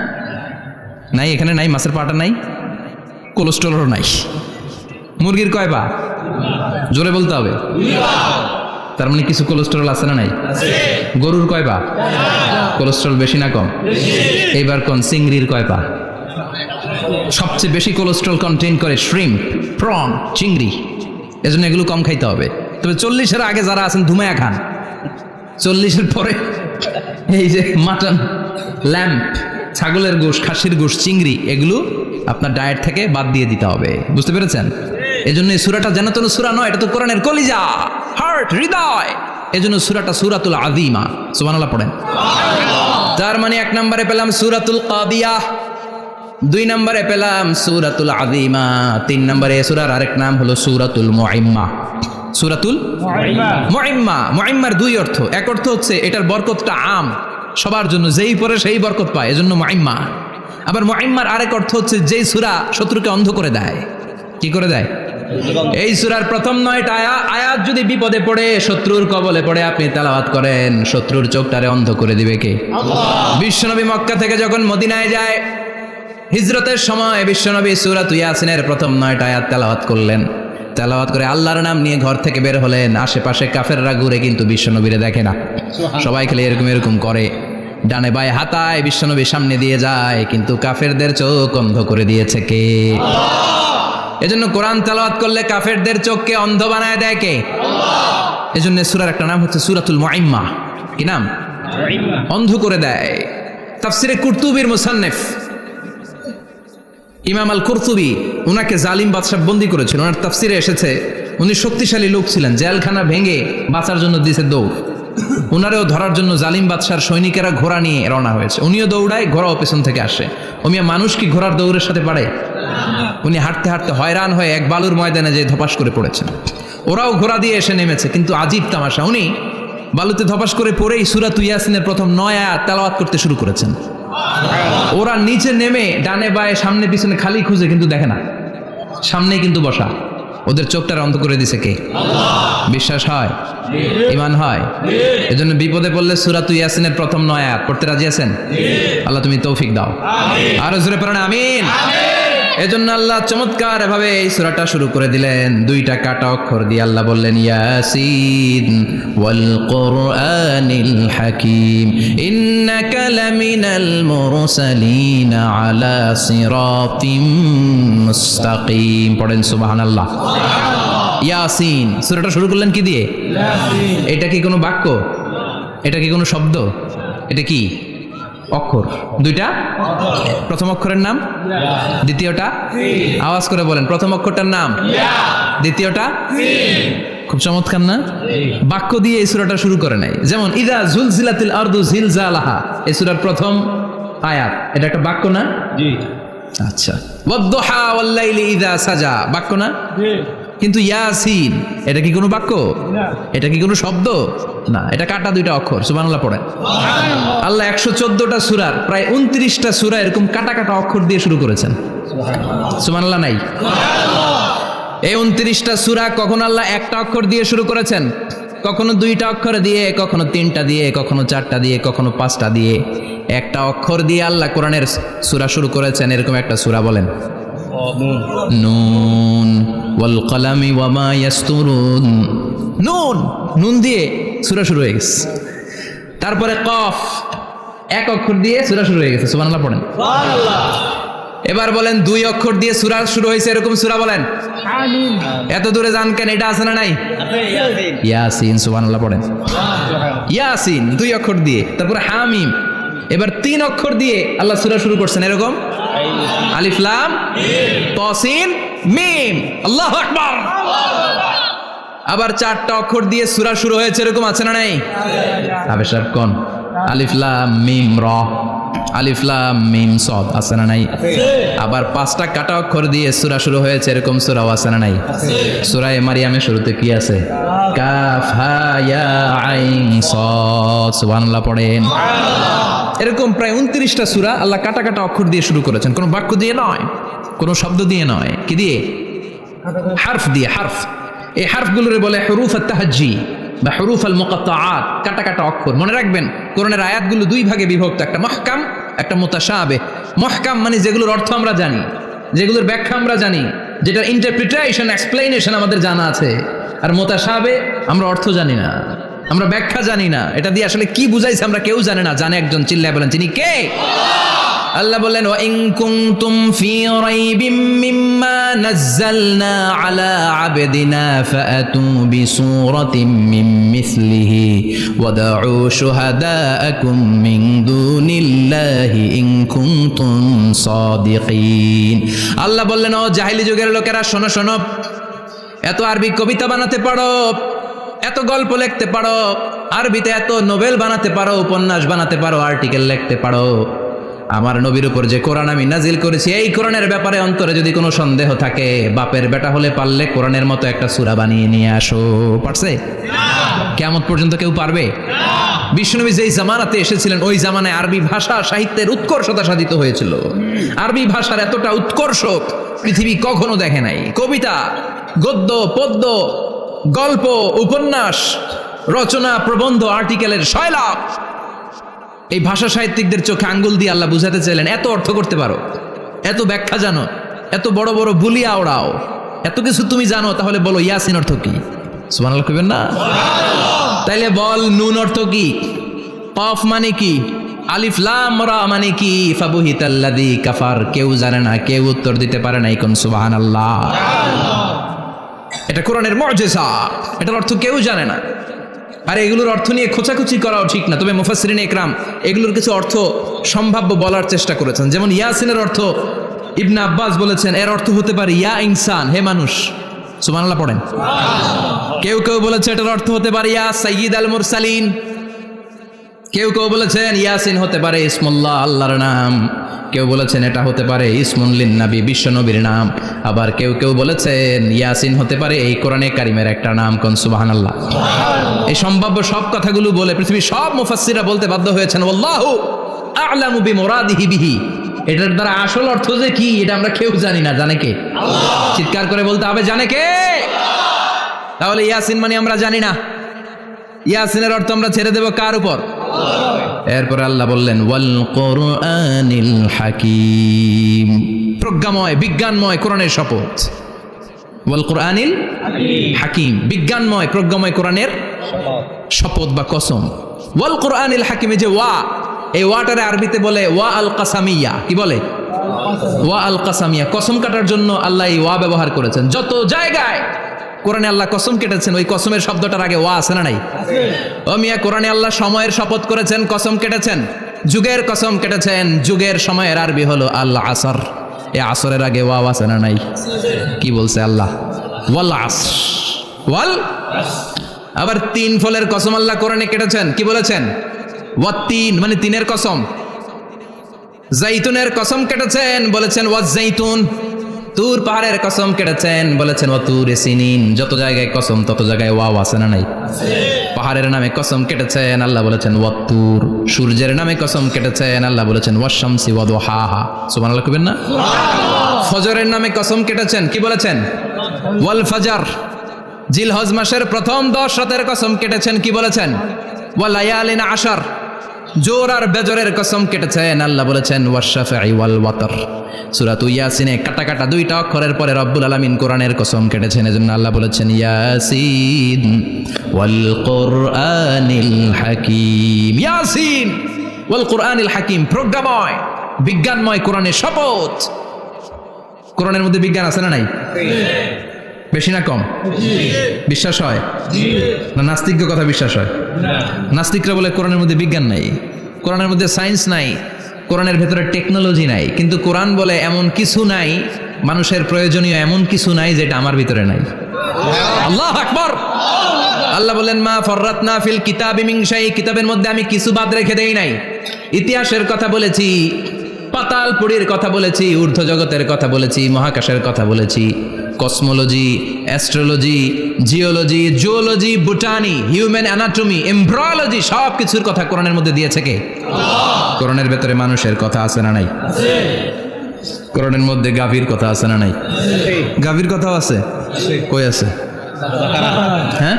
নাই, এখানে নাই, মাছের পাটা নাই, কোলেস্টেরলও নাই। মুরগির কয় পা? জোরে বলতে হবে। তার মানে কিছু কোলেস্টেরল আছে না নাই? গরুর কয় পা? কোলেস্টেরল বেশি না কম? এইবার কোন চিংড়ির কয় পা? সবচেয়ে বেশি কোলেস্টেরল কন্টেইন করে শ্রিম্প, প্রন, চিংড়ি। এজন্য এগুলো কম খাইতে হবে। তবে 40-এর আগে যারা আছেন ধুমায়া খান, 40-এর পরে এই যে মাটন, ল্যাম্প, ছাগলের গোশ, খাসির গোশ, চিংড়ি, এগুলো আপনার ডায়েট থেকে বাদ দিয়ে দিতে হবে। বুঝতে পেরেছেন? এজন্য এই সূরাটা যেন তেন সূরা নয়, এটা তো কোরআনের কলিজা, হার্ট, হৃদয়। এজন্য সূরাটা সূরাতুল আযীমা। সুবহানাল্লাহ পড়েন। তার মানে 1 নম্বরে পেলাম সূরাতুল কাদিয়া, 2 নম্বরে পেলাম সূরাতুল আযীমা, 3 নম্বরে সূরার আরেক নাম হলো সূরাতুল মুইম্মা। সূরাতুল মুইম্মা। মুইম্মার 2 অর্থ। এক অর্থ হচ্ছে এটার বরকতটা আম, সবার জন্য, যেই পড়ে সেই বরকত পায়, এজন্য মুইম্মা। আবার মুইম্মার আরেক অর্থ হচ্ছে যেই সূরা শত্রুকে অন্ধ করে দেয়। কি করে দেয়? এই সূরার প্রথম 9টা আয়াত যদি বিপদে পড়ে, শত্রুর কবলে পড়ে আপনি তেলাওয়াত করেন, শত্রুর চোখটারে অন্ধ করে দিবে কে? আল্লাহ। বিশ্বনবী মক্কা থেকে যখন মদিনায় যায়, হিজরতের সময় বিশ্বনবী সূরাত ইয়াসিনের প্রথম 9টা আয়াত তেলাওয়াত করলেন। তেলাওয়াত করে আল্লাহর নাম নিয়ে ঘর থেকে বের হলেন। আশেপাশে কাফেররা ঘুরে কিন্তু বিশ্বনবীরে দেখে না, সবাই খেলে এরকম এরকম করে, ডানে বায়ে হাতায় বিশ্বনবীর সামনে দিয়ে যায়, কিন্তু কাফেরদের চোখ অন্ধ করে দিয়েছে কে? এজন্য কোরআন তেলাওয়াত করলে কাফেরদের চোখকে অন্ধ বানায় দেয় কে? এজন্য সূরার একটা নাম হচ্ছে সূরাতুল মুআইম্মা। কি নাম? অন্ধ করে দেয়। তাফসিরে কুরতুবির মুসান্নিফ ইমাম আল কুরতুবি উনাকে জালিম বাদশা বন্দী করেছিল। ওনার তাফসিরে এসেছে উনি শক্তিশালী লোক ছিলেন, জেলখানা ভেঙে বাঁচার জন্য দিয়েছে দৌড়। উনারেও ধরার জন্য জালিম বাদশার সৈনিকেরা ঘোড়া নিয়ে রওনা হয়েছে। উনিও দৌড়ায়, ঘোড়াও পেছন থেকে আসে। ওমিয়া মানুষ কি ঘোড়ার দৌড়ের সাথে পারে? উনি হাঁটতে হাঁটতে হয়রান হয়ে এক বালুর ময়দানে যে ধপাস করে পড়েছেন। ওরাও ঘোড়া দিয়ে এসে নেমেছে, কিন্তু আজীব তামাশা, উনি বালুতে ধপাস করে পড়েই সূরাত ইয়াসিনের প্রথম 9 আয়াত তেলাওয়াত করতে শুরু করেছেন। ওরা নিচে নেমে ডানে বায়ে সামনে পিছনে খালি খুঁজে, কিন্তু দেখে না, সামনেই কিন্তু বসা। ওদের চোখটা অন্ধ করে দিছে কে? বিশ্বাস হয়? ঈমান হয়? এজন্য বিপদে পড়লে সূরাত ইয়াসিনের প্রথম 9 আয়াত পড়তে রাজি আছেন? আল্লাহ তুমি তৌফিক দাও। আরো জোরে পড়েন আমিন। এজন্য আল্লাহ চমৎকার ভাবে এই সূরাটা শুরু করে দিলেন। 2টা কাটা অক্ষর দিয়ে আল্লাহ বললেন ইয়াসিন ওয়াল কুরআনিল হাকীম ইন্নাকা লামিনাল মুরসালিন আলা সিরাতিম মুস্তাকিম। পড়েন সুবহানাল্লাহ। ইয়াসিন সূরাটা শুরু করলেন কি দিয়ে? ইয়াসিন। এটা কি কোনো বাক্য? এটা কি কোনো শব্দ? এটা কি অক্ষর? 2টা। প্রথম অক্ষরের নাম, দ্বিতীয়টা আওয়াজ করে বলেন, প্রথম অক্ষরটার নাম, দ্বিতীয়টা। খুব চমৎকার না? বাক্য দিয়ে এই সূরাটা শুরু করে নাই। যেমন ইযা জুলজিলাতিল আরদু জিলজালাহা, এই সূরার প্রথম আয়াত, এটা একটা বাক্য না? জি। আচ্ছা। ওয়াদ-দুহা ওয়াল-লাইলি ইযা সাজা, বাক্য না? জি। কিন্তু ইয়াসিন এটা কি কোনো বাক্য? এটা কি কোনো শব্দ? না, এটা কাটা 2টা অক্ষর। সুবহানাল্লাহ পড়েন। আল্লাহ 114টা সূরার প্রায় 29টা সূরা এরকম কাটা কাটা অক্ষর দিয়ে শুরু করেছেন। সুবহানাল্লাহ নাই? এই 29টা সূরা কখনো আল্লাহ একটা অক্ষর দিয়ে শুরু করেছেন, কখনো 2টা অক্ষর দিয়ে, কখনো 3টা দিয়ে, কখনো 4টা দিয়ে, কখনো 5টা দিয়ে। একটা অক্ষর দিয়ে আল্লাহ কোরআনের সূরা শুরু করেছেন। এরকম একটা সূরা বলেন। নুন ওয়াল কলামি ওয়া মা ইয়াসতুরুন। নুন, নুন দিয়ে সূরা শুরু হয়ে গেছে। তারপরে কফ, এক অক্ষর দিয়ে সূরা শুরু হয়ে গেছে। সুবহানাল্লাহ পড়েন। সুবহানাল্লাহ। এবার বলেন 2 অক্ষর দিয়ে সূরা শুরু হয়েছে, এরকম সূরা বলেন। আমিন। এত দূরে যান কেন? এটা আছে না নাই? আছে। ইয়াসিন। সুবহানাল্লাহ পড়েন। ইয়াসিন 2 অক্ষর দিয়ে। তারপরে হামিম। এবার 3 অক্ষর দিয়ে আল্লাহ সূরা শুরু করছেন, এরকম আলিফ লাম তা সিন মিম। আল্লাহু আকবার। আবার 4টা অক্ষর দিয়ে সূরা শুরু হয়েছে, এরকম আছে না নাই? আবেশার কোন? আলিফ লাম মিম র, আলিফ লাম মিম সাদ, আছে না নাই? আবার 5টা কাটা অক্ষর দিয়ে সূরা শুরু হয়েছে, এরকম সূরাও আছে না নাই? সূরা মারিয়ামের শুরুতে কি আছে? কাফ হা ইয়া আইন সাদ। সুবহানাল্লাহ পড়েন। এরকম প্রায় 29টা সূরা আল্লাহ কাটা কাটা অক্ষর দিয়ে শুরু করেছেন, কোনো বাক্য দিয়ে নয়, কোনো শব্দ দিয়ে নয়। কি দিয়ে? হারফ দিয়ে। হারফ, এই হারফগুলোরে বলে হুরুফ আত-তাহাজ্জি বা হুরুফ আল-মুকাত্তাআত, কাটা কাটা অক্ষর। মনে রাখবেন কোরআনের আয়াতগুলো 2 ভাগে বিভক্ত, একটা মুহকাম, একটা মুতাশাবিহ। মুহকাম মানে যেগুলোর অর্থ আমরা জানি, যেগুলোর ব্যাখ্যা আমরা জানি, যেটার ইন্টারপ্রিটেশন এক্সপ্লেনেশন আমাদের জানা আছে। আর মুতাশাবিহ আমরা অর্থ জানি না, আমরা ব্যাখ্যা জানি না, এটা দিয়ে আসলে কি বুঝাইছে আমরা কেউ জানে না। জানে একজন, চিল্লায় বলেন তিনি কে? আল্লাহ বললেন ওয়া ইন কুনতুম ফি রাইবিম মিম্মা নাযালনা আলা আবদিনা ফাআতু বিসূরাতিন মিন মিসলিহি ওয়াদউ শুহাদাআকুম মিন দুনিল্লাহি ইন কুনতুম সাদিকিন। আল্লাহ বললেন ও জাহেলি যুগের লোকেরা, শোনো শোনো, এত আরবি কবিতা বানাতে পারো, এত গল্প লিখতে পারো, আরবিতে এত নোবেল বানাতে পারো, উপন্যাস বানাতে পারো, আর্টিকেল লিখতে পারো, আমার নবীর উপর যে কোরআন আমি নাজিল করেছি এই কোরআনের ব্যাপারে অন্তরে যদি কোনো সন্দেহ থাকে, বাপের বেটা হলে পারলে কোরআনের মতো একটা সূরা বানিয়ে নিয়ে আসো। পারছে? কিয়ামত পর্যন্ত কেউ পারবে? বিশ্বনবী যেই জামানাতে এসেছিলেন ওই জামানায় আরবি ভাষা সাহিত্যের উৎকর্ষতা সাধিত হয়েছিল। আরবি ভাষার এতটা উৎকর্ষ পৃথিবী কখনো দেখে নাই। কবিতা, গদ্য, পদ্য, গল্প, উপন্যাস, রচনা, প্রবন্ধ, আর্টিকেলের শৈলাপ। এই ভাষা সাহিত্যিকদের চোখে আঙ্গুল দিয়ে আল্লাহ বুঝাতে চাইলেন এত অর্থ করতে পারো, এত ব্যাখ্যা জানো, এত বড় বড় বুলিয়া ওড়াও, এত কিছু তুমি জানো, তাহলে বলো ইয়াসিন অর্থ কি? সুবহানাল্লাহ কইবেন না? তাইলে বল নুন অর্থ কি, কফ মানে কি, আলিফ লাম রা মানে কি? ফাবুহিতাল্লাযী কাফার। কেউ জানে না, কেউ উত্তর দিতে পারে না। কোন সুবহানাল্লাহ। এটা কোরআনের মুজিজা, এটার অর্থ কেউ জানে না। আর এগুলোর অর্থ নিয়ে খোঁচাখুচি করাও ঠিক না। তবে মুফাসসিরিন ইকরাম এগুলোর কিছু অর্থ সম্ভাব্য বলার চেষ্টা করেছেন। যেমন ইয়াসিনের অর্থ ইবনে আব্বাস বলেছেন এর অর্থ হতে পারে ইয়া ইনসান, হে মানুষ। সুবহানাল্লাহ পড়েন। কেউ কেউ বলেছে এটার অর্থ হতে পারে ইয়া সাইয়্যিদ আল মুরসালিন। কেউ কেউ বলেছেন ইয়াসিন হতে পারে ইসমুল্লাহ, আল্লাহর নাম। কেউ বলেছেন এটা হতে পারে ইসমুন লিন নবী, বিশ্ব নবীর নাম। আবার কেউ কেউ বলেছেন ইয়াসিন হতে পারে এই কোরআনে কারিমের একটা নাম। কোন সুবহানাল্লাহ। এই সম্ভাব্য সব কথাগুলো বলে পৃথিবীর সব মুফাসসিররা বলতে বাধ্য হয়েছেন আল্লাহু আ'লামু বিমুরাদিহি বিহি। এটার দ্বারা আসল অর্থ যে কি এটা আমরা কেউ জানি না। জানে কে? আল্লাহ। চিৎকার করে বলতে হবে জানে কে? তাহলে ইয়াসিন মানে আমরা জানি না। ইয়াসিনের অর্থ আমরা ছেড়ে দেব কার উপর? এরপরে আল্লাহ বললেন ওয়াল কোরআনিল হাকিম, প্রজ্ঞাময় বিজ্ঞানময় কোরআনের শপথ। ওয়াল কোরআনিল হাকিম, বিজ্ঞানময় প্রজ্ঞাময় কোরআনের শপথ বা কসম। ওয়াল কোরআনিল হাকিমে যে ওয়া, এই ওয়াটারে আরবিতে বলে ওয়া আল কাসামিয়া। কি বলে? ওয়া আল কাসামিয়া। কসম কাটার জন্য আল্লাহ এই ওয়া ব্যবহার করেছেন। যত জায়গায় কোরআনে আল্লাহ কসম কেটেছেন ওই কসমের শব্দটার আগে ওয়া আছে না নাই? ও মিয়া, কোরআনে আল্লাহ সময়ের শপথ করেছেন, কসম কেটেছেন, যুগের কসম কেটেছেন। যুগের সময়ের আরবি হলো আল আসর। এই আসরের আগে ওয়া আছে না নাই? কি বলছে আল্লাহ? ওয়াল আসর, ওয়াল। আবার তিন ফলের কসম আল্লাহ কোরআনে কেটেছেন। কি বলেছেন? ওয়াত্তিন মানে তিনের কসম। জাইতুনের কসম কেটেছেন, বলেছেন ওয়াজ জাইতুন। তুর পাহাড়ের কসম কেটেছেন, বলেছেন ওয়া তুর সিনিন। যত জায়গায় কসম তত জায়গায় ওয়াও আছে না নাই? পাহাড়ের নামে কসম কেটেছেন, আল্লাহ বলেছেন ওয়া তুর। সূর্যের নামে কসম কেটেছেন, আল্লাহ বলেছেন ওয়াশ শামসি ওয়া দুহাহা। সুবহানাল্লাহ কইবেন না? ফজরের নামে কসম কেটেছেন, কি বলেছেন? ওয়াল ফাজর। জিলহজ মাসের প্রথম 10 রাতের কসম কেটেছেন, কি বলেছেন? ওয়া লায়ালিন আশর। জোর আর বেজরের কসম কেটেছেন, আল্লাহ বলেছেন ওয়াশ-শাফঈ ওয়াল ওয়াতর। সূরা ইয়াসিনে কাটা কাটা দুইটা অক্ষরের পরে রব্বুল আলামিন কোরআনের কসম কেটেছেন। এজন্য আল্লাহ বলেছেন ইয়াসিন ওয়াল কোরআনিল হাকিম। ইয়াসিন ওয়াল কোরআনিল হাকিম, প্রজ্ঞাময় বিজ্ঞানময় কোরআনের শপথ। কোরআনের মধ্যে বিজ্ঞান আছে না নাই? বেশি না কম? বিশ্বাস হয় না? নাস্তিক কথা বিশ্বাস হয়? নাস্তিকরা বলে কোরআনের মধ্যে বিজ্ঞান নাই, কোরআনের মধ্যে সায়েন্স নাই, কোরআনের ভেতরে টেকনোলজি নাই। কিন্তু কোরআন বলে এমন কিছু নাই, মানুষের প্রয়োজনীয় এমন কিছু নাই যেটা আমার ভিতরে নাই। আল্লাহু আকবার। আল্লাহ বলেন মা ফাররাতনা ফিল কিতাবি মিন শাই, কিতাবের মধ্যে আমি কিছু বাদ রেখে দেই নাই। ইতিহাসের কথা বলেছি, পাতাল পুরীর কথা বলেছি, ঊর্ধ্ব জগতের কথা বলেছি, মহাকাশের কথা বলেছি, cosmology, astrology, geology, zoology, botany, human anatomy, embryology, সব কিছুর কথা কোরআনের মধ্যে দিয়েছে কে? আল্লাহ। কোরআনের ভেতরে মানুষের কথা আছে না নাই? আছে। কোরআনের মধ্যে গাভীর কথা আছে না নাই? আছে। গাভীর কথাও আছে? কই আছে? হ্যাঁ,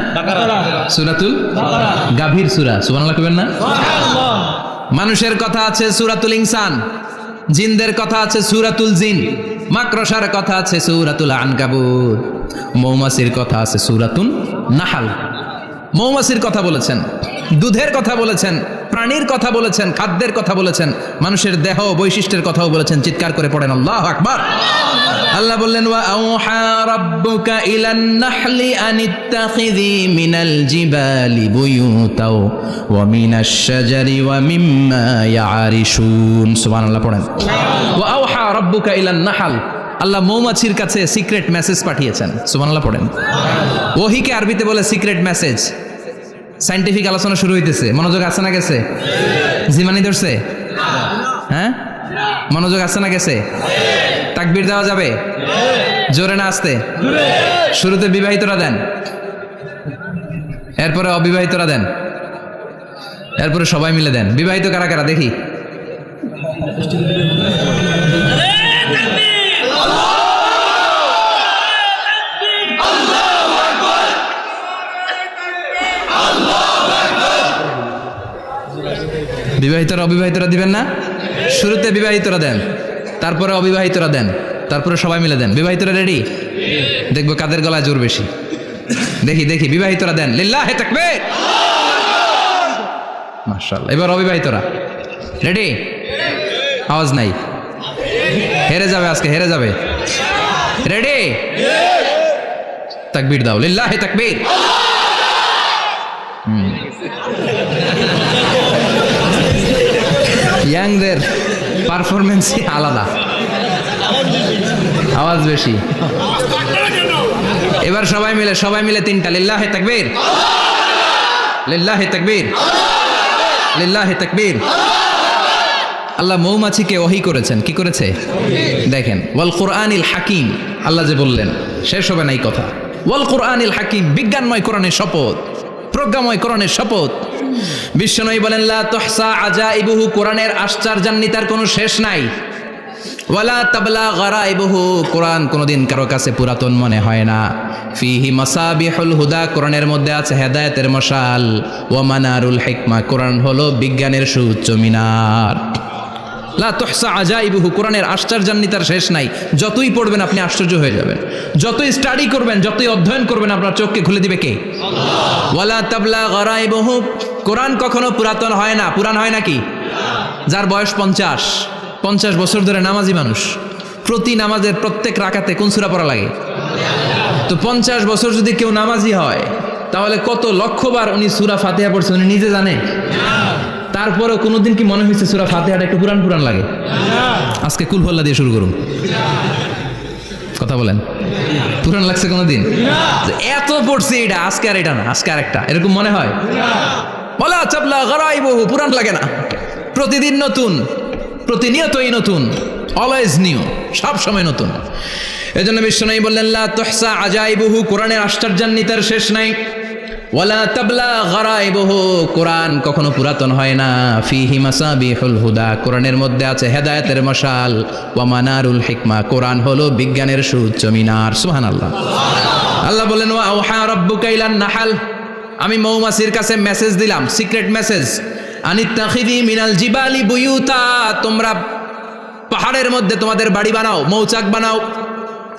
সূরাতুল বাকারা, গাভীর সূরা। সুবহানাল্লাহ কইবেন না? সুবহানাল্লাহ। মানুষের কথা আছে সূরাতুল ইনসান, জিনদের কথা আছে সূরাতুল জিন, মাকড়সার কথা আছে সূরাতুল আনকাবুত, মৌমাছির কথা আছে সূরাতুন নাহাল। মৌমাছির কথা বলেছেন, দুধের কথা বলেছেন, প্রাণীর কথা বলেছেন, খাদ্যের কথা বলেছেন, মানুষের দেহ বৈশিষ্ট্যের কথাও বলেছেন। চিৎকার করে পড়েন আল্লাহু আকবার। আল্লাহ বললেন ওয়া আওহা রাব্বুকা ইলান নাহলি আনিত্তাখিযি মিনাল জিবালি বুয়ুতাও ওয়া মিনাশ শাজারি ওয়া মিম্মা ইয়ারিশুন। সুবহানাল্লাহ পড়েন। ওয়া আওহা রাব্বুকা ইলান নাহল, আল্লাহ মৌমাছির কাছে সিক্রেট মেসেজ পাঠিয়েছেন। সুবহানাল্লাহ পড়েন। ওহীকে আরবিতে বলে সিক্রেট মেসেজ। সায়েন্টিফিক আলোচনা শুরু হইতেছে, মনোযোগ আছে না গেছে? জিমানি ধরছে? হ্যাঁ, মনোযোগ আছে না গেছে? তাকবীর দেওয়া যাবে? জোরে না আসতে? শুরুতে বিবাহিতরা দেন, এরপরে অবিবাহিতরা দেন, এরপরে সবাই মিলে দেন। বিবাহিত কারা কারা দেখি? বিবাহিতরা অবিবাহিতরা দিবেন না? শুরুতে বিবাহিতরা দেন। তারপরে অবিবাহিতরা দেন, তারপরে সবাই মিলে দেন। বিবাহিতরা রেডি? দেখবো কাদের গলায় জোর বেশি। দেখি দেখি, বিবাহিতরা দেন, লিল্লাহে তাকবীর। মাশাআল্লাহ। এবার অবিবাহিতরা রেডি? আওয়াজ নাই, হেরে যাবে আজকে, হেরে যাবে। রেডি? তাকবীর দাও, লিল্লাহে তাকবীর। ইয়াংদের পারফরমেন্সই আলাদা, আওয়াজ বেশি। এবার সবাই মিলে তিনটা, লিল্লাহে তাকবীর, লিল্লাহে তাকবীর, লিল্লাহে তাকবীর। আল্লাহ মৌমাছিকে ওহী করেছেন, কি করেছে দেখেন। ওয়াল কুরআনিল হাকিম, আল্লাহ যে বললেন শেষ হবে না এই কথা। ওয়াল কুরআনিল হাকিম, বিজ্ঞানময় কোরআনের শপথ, প্রজ্ঞাময় কোরআনের শপথ। বিশ্বনবী বলেন লা তুহসা আজাইবুহু, কোরআনের আশ্চর্যান্বিতার কোনো শেষ নাই। ওয়ালা তাবলা গারাইবুহু, কোরআন কোনোদিন কারো কাছে পুরাতন মনে হয় না। ফিহি মাসাবিহুল হুদা, কোরআনের মধ্যে আছে হেদায়েতের মশাল। ওয়া মানারুল হিকমা, কোরআন হলো বিজ্ঞানের সুউচ্চ মিনার। লা তুহসা আজাইবুহু, কোরআনের আশ্চর্যান্বিতার শেষ নাই। যতই পড়বেন আপনি আশ্চর্য হয়ে যাবেন, যতই স্টাডি করবেন, যতই অধ্যয়ন করবেন, আপনার চোখকে খুলে দিবে কে? ওয়ালা তাবলা গারাইবুহু, কোরআন কখনো পুরাতন হয় না। পুরান হয় নাকি? যার বয়স 50 বছর ধরে নামাজি মানুষ, প্রতি নামাজের প্রত্যেক রাকাতে কোন সূরা পড়া লাগে? তো 50 বছর যদি কেউ নামাজি হয়, তাহলে কত লক্ষবার উনি সূরা ফাতিহা পড়ছে উনি নিজে জানে? তারপরেও কোনোদিন কি মনে হয়েছে সূরা ফাতিহাটা একটু পুরান পুরান লাগে? আজকে কুল হল্লা দিয়ে শুরু করুন, কথা বলেন। পুরান লাগছে কোনোদিন? এত পড়ছি এটা, আজকে আর এটা না, আজকে আর একটা, এরকম মনে হয়? বলা চাবলা গারাইবহু, পুরান লাগে না। প্রতিদিন নতুন, প্রতিনিয়তই নতুন, অলওয়েজ নিউ, সব সময় নতুন। এজন্য বিশ্বনবী বললেন লা তুহসা আজাইবুহু, কোরআনের আশ্চর্যান্বিতার শেষ নাই। ওয়ালা তাবলা গারাইবুহু, কোরআন কখনো পুরাতন হয় না। ফিহি মাসাবিহুল হুদা, কোরআনের মধ্যে আছে হেদায়েতের মশাল। ওয়া মানারুল হিকমা, কোরআন হলো বিজ্ঞানের সুউচ্চ মিনার। সুবহানাল্লাহ। আল্লাহ বলেন ওয়া আওহা রাব্বুকা ইলান নাহাল, আমি মৌমাছির কাছে মেসেজ দিলাম, সিক্রেট মেসেজ। আনিত্তাখিযি মিনাল জিবালি বুয়ুতা, তোমরা পাহাড়ের মধ্যে তোমাদের বাড়ি বানাও, মৌচাক বানাও।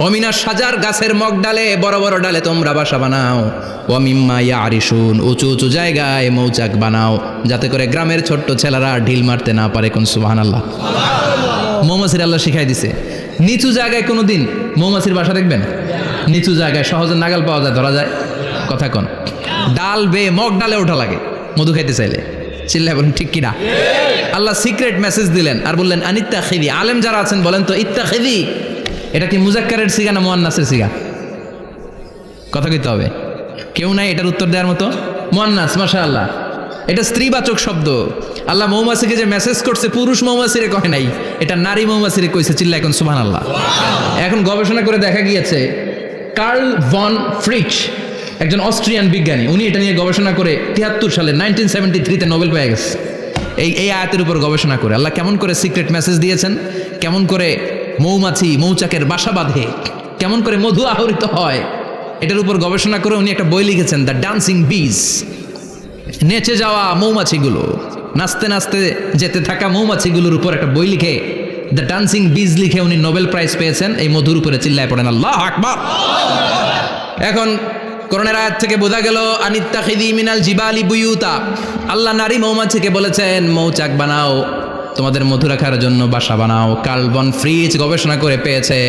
অমিনা সাজার, গাছের মগ ডালে, বড় বড় ডালে তোমরা বাসা বানাও। ওয়ামিম্মা ইয়ারিশুন, উঁচু উঁচু জায়গায় মৌচাক বানাও, যাতে করে গ্রামের ছোট্ট ছেলেরা ঢিল মারতে না পারে। কোন সুবহানাল্লাহ। মৌমাছির আল্লাহ শিখাই দিছে। নিচু জায়গায় কোনোদিন মৌমাছির বাসা দেখবেন? নিচু জায়গায় সহজে নাগাল পাওয়া যায়, ধরা যায়। কথা কোন? ডাল বেয়ে মগ ডালে ওঠা লাগে মধু খাইতে চাইলে। চিল্লায় বলেন ঠিক কিনা? আল্লাহ সিক্রেট মেসেজ দিলেন আর বললেন আনিত্তাখিযি। আলেম যারা আছেন বলেন তো, ইত্তাখিযি এটা কি মুজাক্কারের সিগা না মুয়ান্নাসের সিগা? কথা কইতে হবে, কেউ নাই এটার উত্তর দেওয়ার মতো। মুয়ান্নাস, মাশাআল্লাহ, এটা স্ত্রীবাচক শব্দ। আল্লাহ মৌমাছিকে যে মেসেজ করছে পুরুষ মৌমাছিরে কয় নাই, এটা নারী মৌমাছিরে কইছে। চিল্লায় এখন সুবহানাল্লাহ। এখন গবেষণা করে দেখা গিয়েছে, কার্ল ভন ফ্রিচ, একজন অস্ট্রিয়ান বিজ্ঞানী, উনি এটা নিয়ে গবেষণা করে 73 সালে 1973-তে নোবেল পেয়ে গেছে। এই আয়াতের উপর গবেষণা করে আল্লাহ কেমন করে সিক্রেট মেসেজ দিয়েছেন, কেমন করে মৌমাছি মৌচাকের বাসা বাঁধে, কেমন করে মধু আহরিত হয়, এটার উপর গবেষণা করে উনি একটা বই লিখেছেন, দ্য ডান্সিং বিজ। নেচে যাওয়া মৌমাছিগুলো, নাচতে নাচতে যেতে থাকা মৌমাছিগুলোর উপর একটা বই লিখে, দ্য ডান্সিং বিজ লিখে উনি নোবেল প্রাইজ পেয়েছেন এই মধুর উপরে। চিল্লায় পড়েন আল্লাহু আকবার। এখন কোরআনের আয়াত থেকে বোঝা গেল আনিত্তাখিযি মিনাল জিবালি বুয়ুতা, আল্লাহ নারী মৌমাছিকে বলেছেন মৌচাক বানাও, তোমাদের মধু রাখার জন্য বাসা বানাও। কার্ল ভন ফ্রিচ গবেষণা করে পেয়েছে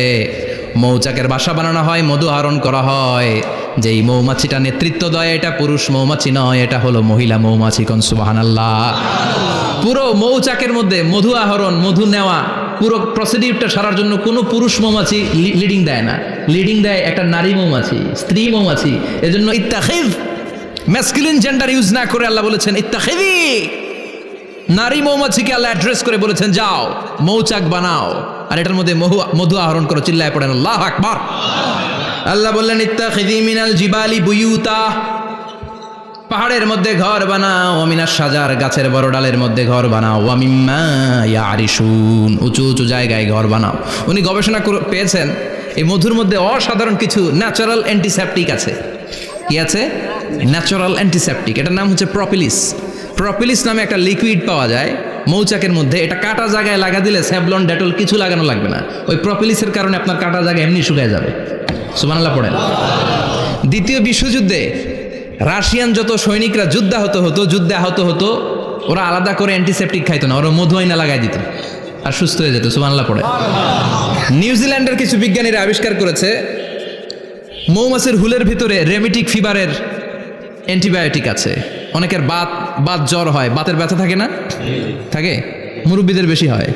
মৌচাকের বাসা বানানো হয়, মধু আহরণ করা হয়। যেই মৌমাছিটা নেতৃত্ব দেয় এটা পুরুষ মৌমাছি নয়, এটা হলো মহিলা মৌমাছি। কোন সুবহানাল্লাহ। পুরো মৌচাকের মধ্যে মধু আহরণ, মধু নেওয়া, পুরো প্রসিডিউরটা সারার জন্য কোনো পুরুষ মৌমাছি লিডিং দেয় না, লিডিং দেয় একটা নারী মৌমাছি, স্ত্রী মৌমাছি। এজন্য ইত্তাখিয, ম্যাসকুলিন জেন্ডার ইউজ না করে আল্লাহ বলেছেন ইত্তাখিযি। নারী মৌমাছিকে আল্লাহ অ্যাড্রেস করে বলেছেন যাও মৌচাক বানাও আর এটার মধ্যে মধু আহরণ করো। চিল্লায় পড়েন আল্লাহু আকবার। আল্লাহ বললেন ইত্তাখিযি মিনাল জিবালি বুয়ুতা, পাহাড়ের মধ্যে ঘর বানাও। ওয়ামিনাশ সাজার, গাছের বড় ডালের মধ্যে ঘর বানাও। ওয়ামিম্মা ইয়ারিশুন, উঁচু উঁচু জায়গায় ঘর বানাও। উনি গবেষণা পেয়েছেন এই মধুর মধ্যে অসাধারণ কিছু ন্যাচারাল অ্যান্টিসেপটিক আছে। কি আছে? Natural antiseptic. এটার নাম হচ্ছে প্রপিলিস। প্রপিলিস নামে একটা লিকুইড পাওয়া যায় মৌচাকের মধ্যে, এটা কাটা জায়গায় লাগা দিলে স্যাভলন ডেটল কিছু লাগানো লাগবে না, ওই প্রপিলিসের কারণে আপনার কাটা জায়গা এমনি শুকায় যাবে। সুবহানাল্লাহ পড়েন। দ্বিতীয় বিশ্বযুদ্ধে রাশিয়ান যত সৈনিকরা যুদ্ধে আহত হতো, ওরা আলাদা করে অ্যান্টিসেপটিক খাইতো না, ওরা মধু আইনা লাগাই দিত আর সুস্থ হয়ে যেত। সুবহানাল্লাহ পড়ে। নিউজিল্যান্ডের কিছু বিজ্ঞানীরা আবিষ্কার করেছে মৌমাছির হুলের ভিতরে রেমিটিক ফিভারের অ্যান্টিবায়োটিক আছে। অনেকের বাত জ্বর হয়, বাতের ব্যথা থাকে না, থাকে, মুরব্বীদের বেশি হয়।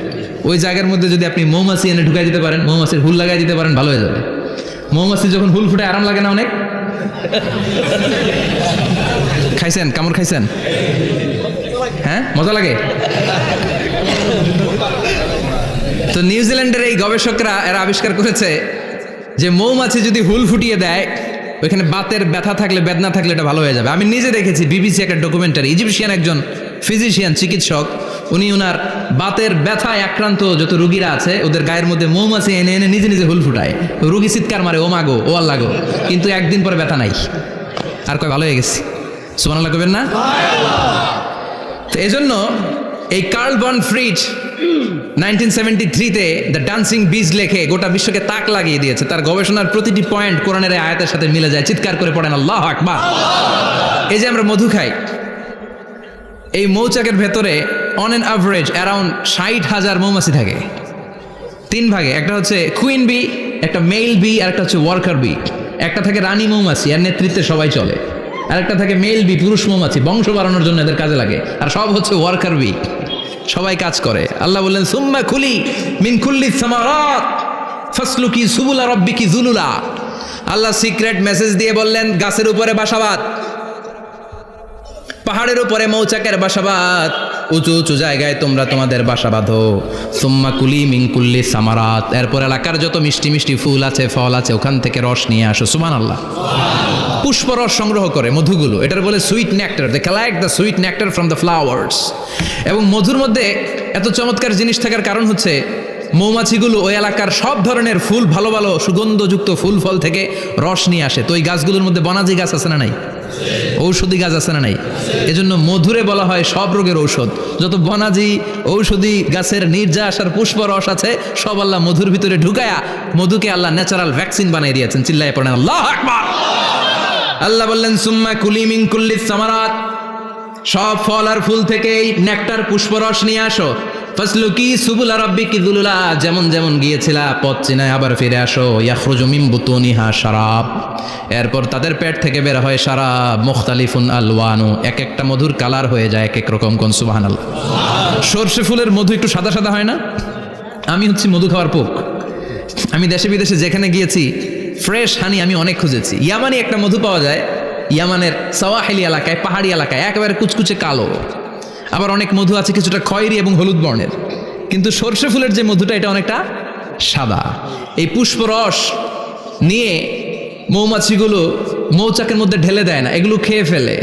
ওই জায়গার মধ্যে যদি আপনি মৌমাছি এনে ঢুকাই দিতে পারেন, মৌমাছির হুল লাগাই দিতে পারেন, ভালো হয়ে যাবে। মৌমাছি যখন হুল ফুটে আরাম লাগে না অনেক? খাইছেন, কামড় খাইছেন? হ্যাঁ, মজা লাগে। তো নিউজিল্যান্ডের এই গবেষকরা এরা আবিষ্কার করেছে যে মৌমাছি যদি হুল ফুটিয়ে দেয়, ওইখানে বাতের ব্যথা থাকলে, বেদনা থাকলে এটা ভালো হয়ে যাবে। আমি নিজে দেখেছি, বিবিসি একটা ডকুমেন্টারি, ইজিপশিয়ান একজন ফিজিশিয়ান, চিকিৎসক, উনি ওনার বাতের ব্যথায় আক্রান্ত যত রুগীরা আছে ওদের গায়ের মধ্যে মৌমাছি এনে এনে নিজে নিজে হুল ফুটায়। রুগী চিৎকার মারে, ও মাগো, ও আল্লাহ গো, কিন্তু একদিন পরে ব্যথা নাই, আর কয় ভালো হয়ে গেছি। সুবহানাল্লাহ কবেন না? তো এই জন্য এই কার্ল বন ফ্রিজ 1973-তে দ্য ডান্সিং বিজ লেখে গোটা বিশ্বকে তাক লাগিয়ে দিয়েছে। তার গবেষণার প্রতিটি পয়েন্ট কোরআনের আয়াতের সাথে মিলে যায়। চিৎকার করে পড়েন আল্লাহু আকবার। এই যে আমরা মধু খাই, এই মৌচাকের ভেতরে অন অ্যান অ্যাভারেজ অ্যারাউন্ড 60,000 মৌমাছি থাকে। তিন ভাগে, একটা হচ্ছে কুইন বি, একটা মেল বি, আর একটা হচ্ছে ওয়ার্কার বি। একটা থাকে রানী মৌমাছি, এর নেতৃত্বে সবাই চলে। আর একটা থাকে মেল বি, পুরুষ মৌমাছি, বংশ বাড়ানোর জন্য এদের কাজে লাগে। আর সব হচ্ছে ওয়ার্কার বি, সবাই কাজ করে। আল্লাহ বললেন সুম্মা কুলি মিন কুল্লি সামারাত ফাসলুকি সুবুলা রাব্বিকি যুলুলা। আল্লাহ সিক্রেট মেসেজ দিয়ে বললেন, গাছের উপরে বাসাবাদ, পাহাড়ের উপরে মৌচাকের বাসাবাদ, উঁচু উঁচু জায়গায় তোমরা তোমাদের বাসা বাঁধো। সুম্মা কুলি মিন কুল্লি সামারাত, এরপর এলাকার যত মিষ্টি মিষ্টি ফুল আছে, ফল আছে, ওখান থেকে রস নিয়ে আসো। সুবহানাল্লাহ। পুষ্পরস সংগ্রহ করে মধুগুলো, এটার বলে sweet nectar. They collect the sweet nectar from the flowers. এবং মধুর মধ্যে এত চমৎকার জিনিস থাকার কারণ হচ্ছে মৌমাছিগুলো ওই এলাকার সব ধরনের ফুল, ভালো ভালো সুগন্ধযুক্ত ফুল ফল থেকে রস নিয়ে আসে। তো ওই গাছগুলোর মধ্যে বনাজি গাছ আছে না নাই? ঔষধি গাছ আছে না নাই? এজন্য মধুরে বলা হয় সব রোগের ঔষধ। যত বনাজি ঔষধি গাছের নির্যাস আর পুষ্প রস আছে, সব আল্লাহ মধুর ভিতরে ঢুকায়া মধুকে আল্লাহ ন্যাচারাল ভ্যাকসিন বানিয়ে দিয়েছেন। চিল্লায় পড়েন আল্লাহু আকবার। আল্লাহ বললেন সুম্মা কুলি মিন কুল্লি সামারাত, সব ফল আর ফুল থেকেই নেকটার পুষ্পরস নিয়ে আসো। ফাসলুকি সুবুলা রাব্বিকি যুলুলা, যেমন যেমন গিয়েছিলা পথ চিনায় আবার ফিরে আসো। ইয়াখরুজু মিন বুতুনিহা শারাব, এরপর তাদের পেট থেকে বের হয় শারাব। মুখতালিফুন আলওয়ানু, এক একটা মধুর কালার হয়ে যায় এক এক রকম। কোন সুবহানাল্লাহ। সরষে ফুলের মধু একটু সাদা সাদা হয় না? আমি হচ্ছি মধু খাওয়ার পোক। আমি দেশে বিদেশে যেখানে গিয়েছি ফ্রেশ হানি আমি অনেক খুঁজেছি। ইয়ামানি একটা মধু পাওয়া যায়, ইয়ামানের সাওয়াহিলি এলাকায়, পাহাড়ি এলাকায়, একেবারে কুচকুচে কালো। আবার অনেক মধু আছে কিছুটা খয়েরি এবং হলুদ বর্ণের, কিন্তু সরষে ফুলের যে মধুটা এটা অনেকটা সাদা। এই পুষ্পরস নিয়ে মৌমাছিগুলো মৌচাকের মধ্যে ঢেলে দেয় না, এগুলো খেয়ে ফেলে।